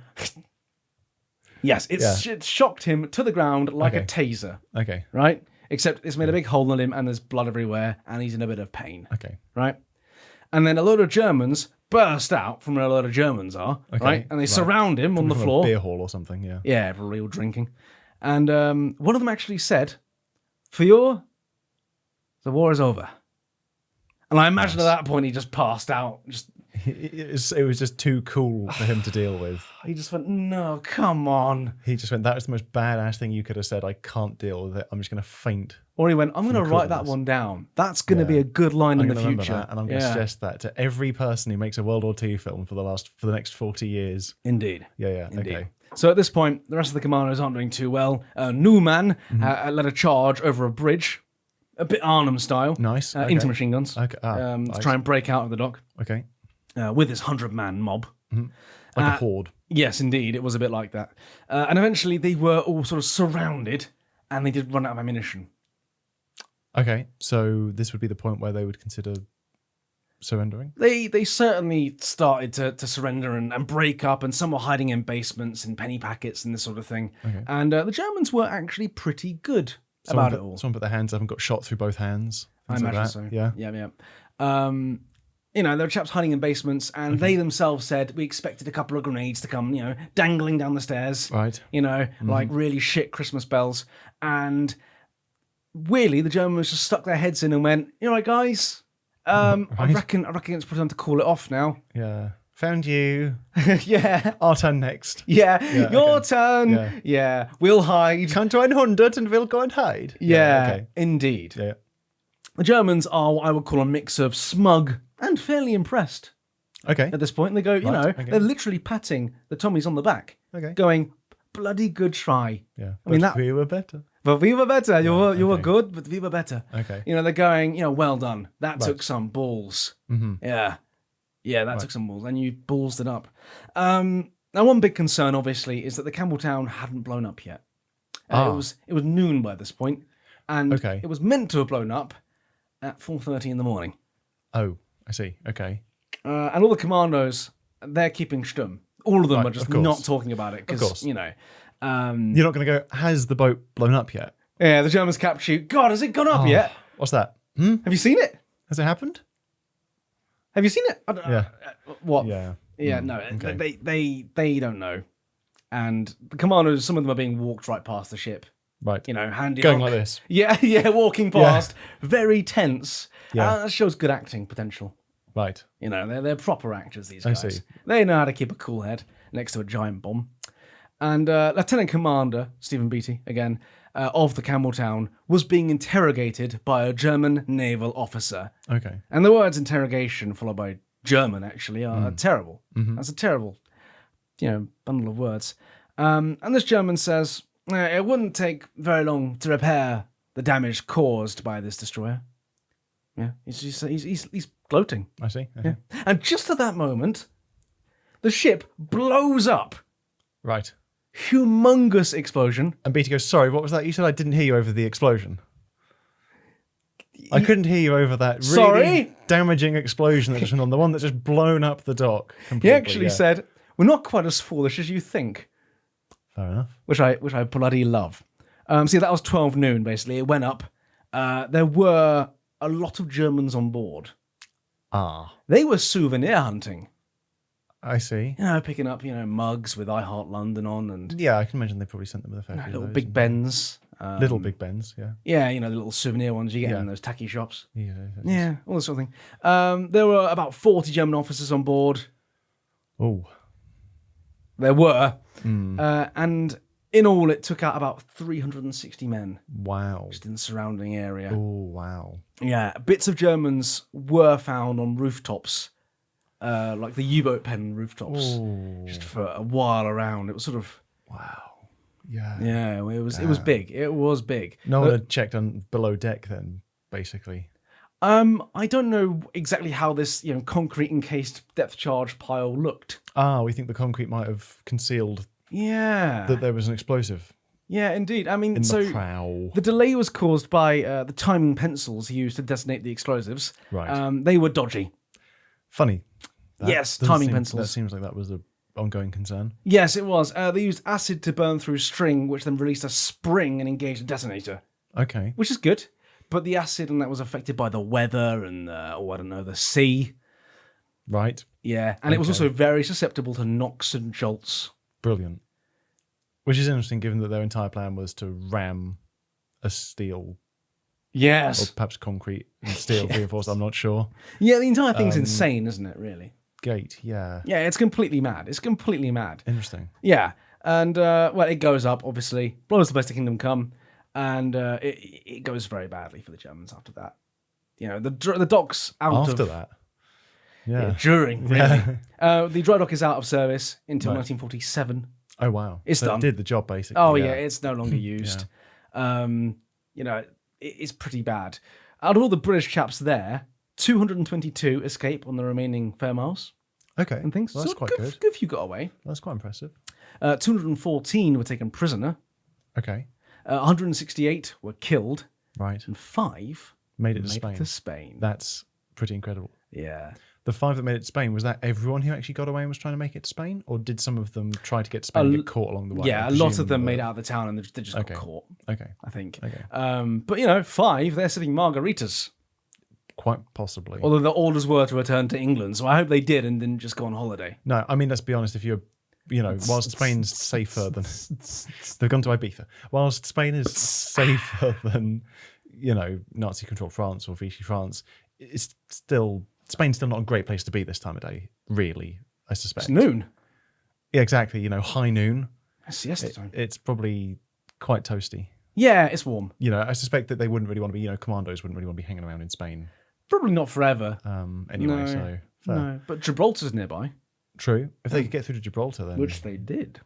Yes, it shocked him to the ground like a Okay. taser, Okay. right? Except it's made a big hole in him and there's blood everywhere and he's in a bit of pain, Okay. right? And then a load of Germans burst out from where a load of Germans are, right? And they surround him on the From a floor. beer hall or something, yeah. Yeah, probably all drinking. And one of them actually said, "For the war is over." And I imagine at that point he just passed out. It was just too cool for him to deal with. He just went, "No, come on." He just went, that was the most badass thing you could have said. I can't deal with it. I'm just going to faint. Or he went, "I'm going to write that coolness. one down. That's going to Yeah. be a good line in I'm the going to remember future." that, and I'm going to suggest that to every person who makes a World War II film for the next 40 years. Indeed. Yeah, Indeed. okay. So at this point, the rest of the commandos aren't doing too well. Newman led a charge over a bridge, a bit Arnhem style. Nice. Okay. Into machine guns. Okay. To try and break out of the dock. Okay. With his 100-man mob. Like a horde. Yes, indeed. It was a bit like that. And eventually they were all sort of surrounded and they did run out of ammunition. Okay. So this would be the point where they would consider surrendering? They certainly started to surrender and break up, and some were hiding in basements and penny packets and this sort of thing. Okay. And the Germans were actually pretty good about it all. Someone put their hands up and got shot through both hands. I imagine so. Yeah. Yeah. There were chaps hiding in basements, and they themselves said, we expected a couple of grenades to come, dangling down the stairs. Right. Like really shit Christmas bells. And really, the Germans just stuck their heads in and went, guys, Right. I reckon it's probably time to call it off now. Yeah. Found you. Yeah. Our turn next. Yeah. Your okay. turn. Yeah. We'll hide. Count to 100 and we'll go and hide. Yeah. Okay. Indeed. Yeah. The Germans are what I would call a mix of smug and fairly impressed. Okay. At this point, they go, okay. they're literally patting the Tommies on the back. Okay. Going, bloody good try. Yeah. I mean, we were better. But we were better. You were okay. good, but we were better. Okay. They're going, well done. That took some balls. Mm-hmm. Yeah. Yeah, that took some balls. And you ballsed it up. Now, one big concern, obviously, is that the Campbelltown hadn't blown up yet. It was noon by this point, and it was meant to have blown up at 4:30 in the morning. Oh, I see. Okay. And all the commandos, they're keeping stum. All of them Right, are just of course. not talking about it because, You're not going to go, has the boat blown up yet? Yeah, the Germans capture you. God, has it gone up yet? What's that? Have you seen it? Has it happened? Have you seen it? I don't, Yeah. What? Yeah. Yeah, no, okay. they don't know. And the commandos, some of them are being walked right past the ship. Right. Handy Going like this. Yeah, walking past. Very tense. Yeah. That shows good acting potential. Right. They're proper actors, these I guys. see. They know how to keep a cool head next to a giant bomb. And Lieutenant Commander, Stephen Beatty, again, of the Campbelltown, was being interrogated by a German naval officer. Okay. And the words interrogation, followed by German, actually, are terrible. Mm-hmm. That's a terrible, bundle of words. And this German says, it wouldn't take very long to repair the damage caused by this destroyer. Yeah, he's gloating. I see. Okay. Yeah. And just at that moment, the ship blows up. Right. Humongous explosion. And Beatty goes, sorry, what was that? You said I didn't hear you over the explosion. I couldn't hear you over that really Sorry? damaging explosion that just went on, the one that just blown up the dock completely. He actually said, we're not quite as foolish as you think. Fair enough. Which I bloody love. See, that was 12 noon, basically. It went up. There were a lot of Germans on board. They were souvenir hunting. I see. Picking up, mugs with I Heart London on, and Yeah, I can imagine they probably sent them with a fair few of little those. Big Bens. Little Big Bens, yeah. Yeah, the little souvenir ones you get in those tacky shops. Yeah. Yeah, all this sort of thing. There were about 40 German officers on board. Oh. There were. And in all, it took out about 360 men. Wow. Just in the surrounding area. Oh, wow. Yeah, bits of Germans were found on rooftops, like the U-boat pen rooftops, just for a while around. It was sort of... Wow. Yeah. Yeah, it was big. It was big. No one had checked on below deck then, basically. I don't know exactly how this, concrete encased depth charge pile looked. We think the concrete might have concealed Yeah. that there was an explosive Yeah, indeed. I mean, in so the prow. the delay was caused by the timing pencils used to designate the explosives. Right. They were dodgy. Funny. Yes, doesn't timing seem- pencils. That seems like that was an ongoing concern. Yes, it was. They used acid to burn through string, which then released a spring and engaged a detonator, Okay. which is good. But the acid and that was affected by the weather and, the sea. Right. Yeah, and it was Okay. also very susceptible to knocks and jolts. Brilliant. Which is interesting given that their entire plan was to ram a steel, or Yes. perhaps concrete and steel reinforced, I'm not sure. Yeah, the entire thing's insane, isn't it, really? Gate, yeah. Yeah, it's completely mad. It's completely mad. Interesting. Yeah, and, it goes up, obviously, blows the best of Kingdom Come, and it goes very badly for the Germans after that. The dock's out After of... that. Yeah. During, really. Yeah. The dry dock is out of service until Right. 1947. Oh, wow. It's So done. it did the job, basically. Oh yeah, it's no longer used. It's pretty bad. Out of all the British chaps there, 222 escape on the remaining fair miles Okay. and things. Well, that's So quite good. Good few got away. That's quite impressive. 214 were taken prisoner. Okay. 168 were killed, Right. and 5 Made it to made Spain. it to Spain. That's pretty incredible. Yeah. The 5 that made it to Spain, was that everyone who actually got away and was trying to make it to Spain? Or did some of them try to get to Spain and get caught along the way? Yeah, I a lot of presume them made it out of the town and they just got caught, Okay. I think. Okay. But 5, they're sitting margaritas. Quite possibly. Although the orders were to return to England, so I hope they did and didn't just go on holiday. No, I mean, let's be honest, if you're, whilst Spain's safer than... They've gone to Ibiza. Whilst Spain is safer than, Nazi-controlled France or Vichy France, it's still... Spain's still not a great place to be this time of day, really, I suspect. It's noon. Yeah, exactly. High noon. It's siesta time. It's probably quite toasty. Yeah, it's warm. I suspect that they wouldn't really want to be, commandos wouldn't really want to be hanging around in Spain. Probably not forever. Anyway, No, so... fair. No, but Gibraltar's nearby, True. If they could get through to Gibraltar, then which they did.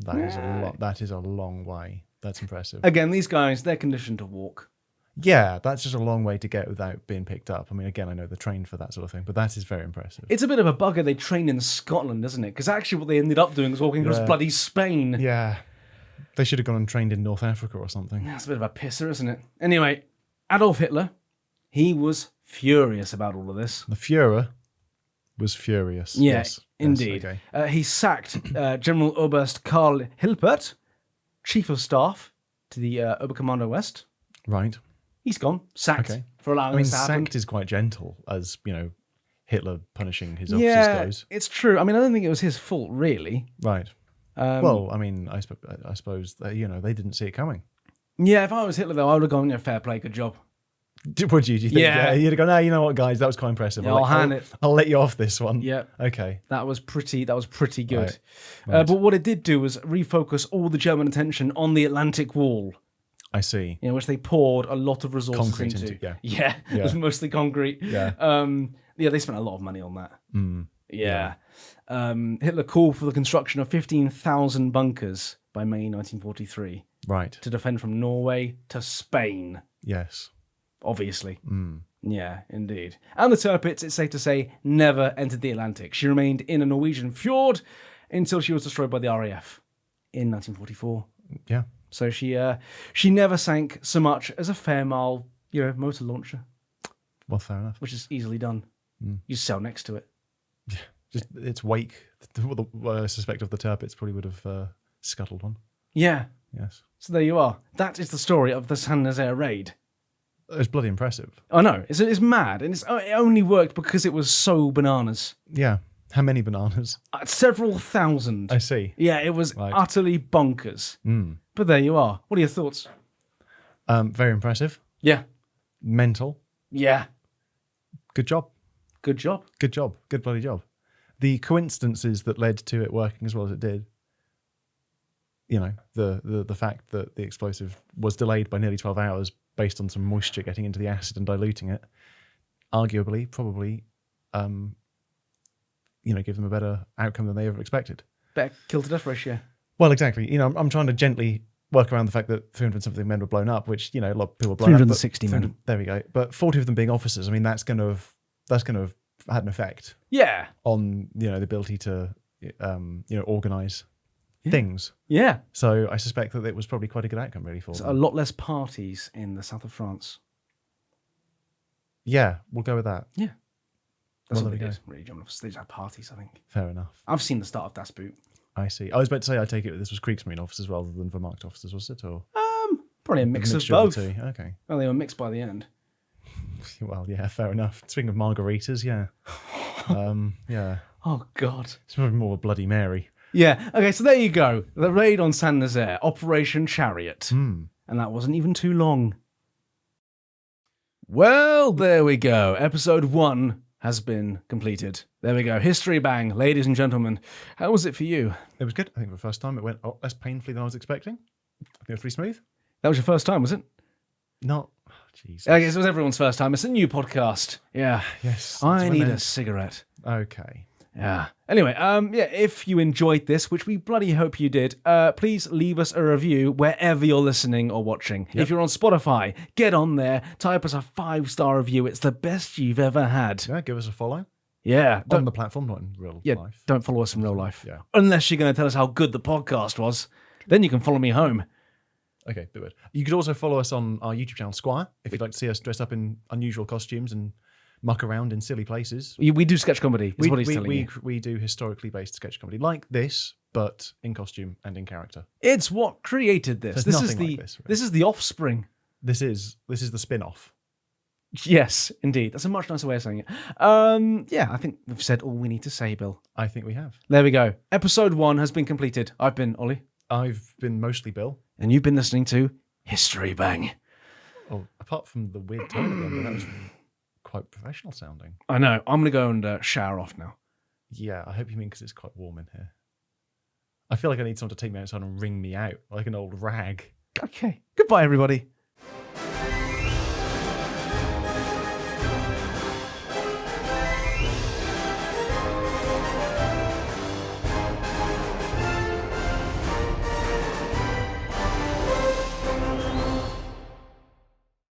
that is a lot. That is a long way. That's impressive. Again, these guys, they're conditioned to walk. Yeah, that's just a long way to get without being picked up. I mean, again, I know they're trained for that sort of thing, but that is very impressive. It's a bit of a bugger they trained in Scotland, isn't it? Because actually what they ended up doing was walking across bloody Spain. Yeah. They should have gone and trained in North Africa or something. That's a bit of a pisser, isn't it? Anyway, Adolf Hitler, he was furious about all of this. The Führer was furious. Yeah, Yes, indeed. okay. He sacked General Oberst Karl Hilpert, Chief of Staff to the Oberkommando West. Right. He's gone. Sacked Okay. for allowing I mean, this to happen. sacked is quite gentle, as, Hitler punishing his officers goes. It's true. I mean, I don't think it was his fault, really. Right. Well, I mean, I suppose that, they didn't see it coming. Yeah, if I was Hitler, though, I would have gone, fair play, good job. Would you? Do you think? Yeah. You'd have gone, no, you know what, guys, that was quite impressive. Yeah, I'll hand it. I'll let you off this one. Yeah. Okay. That was pretty good. Right. But what it did do was refocus all the German attention on the Atlantic Wall, I see. which they poured a lot of resources Concrete into. yeah. It was mostly concrete. Yeah. They spent a lot of money on that. Yeah. Hitler called for the construction of 15,000 bunkers by May 1943 Right. to defend from Norway to Spain, Yes. obviously. Yeah, indeed. And the Tirpitz, it's safe to say, never entered the Atlantic. She remained in a Norwegian fjord until she was destroyed by the RAF in 1944. Yeah. So she never sank so much as a Fairmile, motor launcher, Well, fair enough. which is easily done. You sail next to it. Just its wake, what I suspect of the Tirpitz probably would have scuttled one. Yeah. Yes. So there you are. That is the story of the Saint Nazaire raid. It was bloody impressive. I know. It's mad. And it only worked because it was so bananas. Yeah. How many bananas? Several thousand. I see. Yeah, it was Right. utterly bonkers. But there you are. What are your thoughts? Very impressive. Yeah. Mental. Yeah. Good job. Good job. Good job. Good bloody job. The coincidences that led to it working as well as it did, the fact that the explosive was delayed by nearly 12 hours based on some moisture getting into the acid and diluting it, arguably, probably, give them a better outcome than they ever expected. Better kill to death ratio. Well, exactly. I'm trying to gently work around the fact that 300-something men were blown up, which, a lot of people were blown up. 360 men. There we go. But 40 of them being officers, I mean, that's going to have had an effect Yeah. on, the ability to, organise things. Yeah. So I suspect that it was probably quite a good outcome, really, for So them. a lot less parties in the south of France. Yeah, we'll go with that. Yeah. That's Well, what there they we did. Really, John. They just had parties, I think. Fair enough. I've seen the start of Das Boot. I see. I was about to say, I take it this was Kriegsmarine officers rather than Wehrmacht officers, was it? Or Probably a mix of mixture both. the two? Okay. Well, they were mixed by the end. Well, yeah, fair enough. Speaking of margaritas, yeah. Yeah. Oh, God. It's probably more of a Bloody Mary. Yeah. Okay, so there you go. The raid on Saint Nazaire, Operation Chariot. And that wasn't even too long. Well, there we go. Episode 1 has been completed. There we go. History bang, ladies and gentlemen. How was it for you? It was good. I think for the first time it went less painfully than I was expecting. I think it was pretty smooth. That was your first time, was it? Not... Jesus. I guess it was everyone's first time. It's a new podcast. Yeah. Yes. I that's what need a meant. cigarette. Okay. Yeah. Anyway, if you enjoyed this, which we bloody hope you did, please leave us a review wherever you're listening or watching. Yep. If you're on Spotify, get on there, type us a 5-star review. It's the best you've ever had. Yeah, give us a follow Yeah. on the platform, not in real life. Don't follow us in real life. Yeah. Unless you're going to tell us how good the podcast was. Then you can follow me home. Okay, do it. You could also follow us on our YouTube channel, Squire, if you'd like to see us dress up in unusual costumes and muck around in silly places. We do sketch comedy, is what he's telling you. We do historically based sketch comedy like this, but in costume and in character. It's what created this. So This nothing is the like this, really. this is the offspring. This is the spin-off. Yes, indeed. That's a much nicer way of saying it. I think we've said all we need to say, Bill. I think we have. There we go. Episode 1 has been completed. I've been Ollie. I've been mostly Bill. And you've been listening to History Bang. Oh, apart from the weird tone at the end, that was quite professional sounding. I know. I'm going to go and shower off now. Yeah, I hope you mean because it's quite warm in here. I feel like I need someone to take me outside and wring me out like an old rag. Okay. Goodbye, everybody.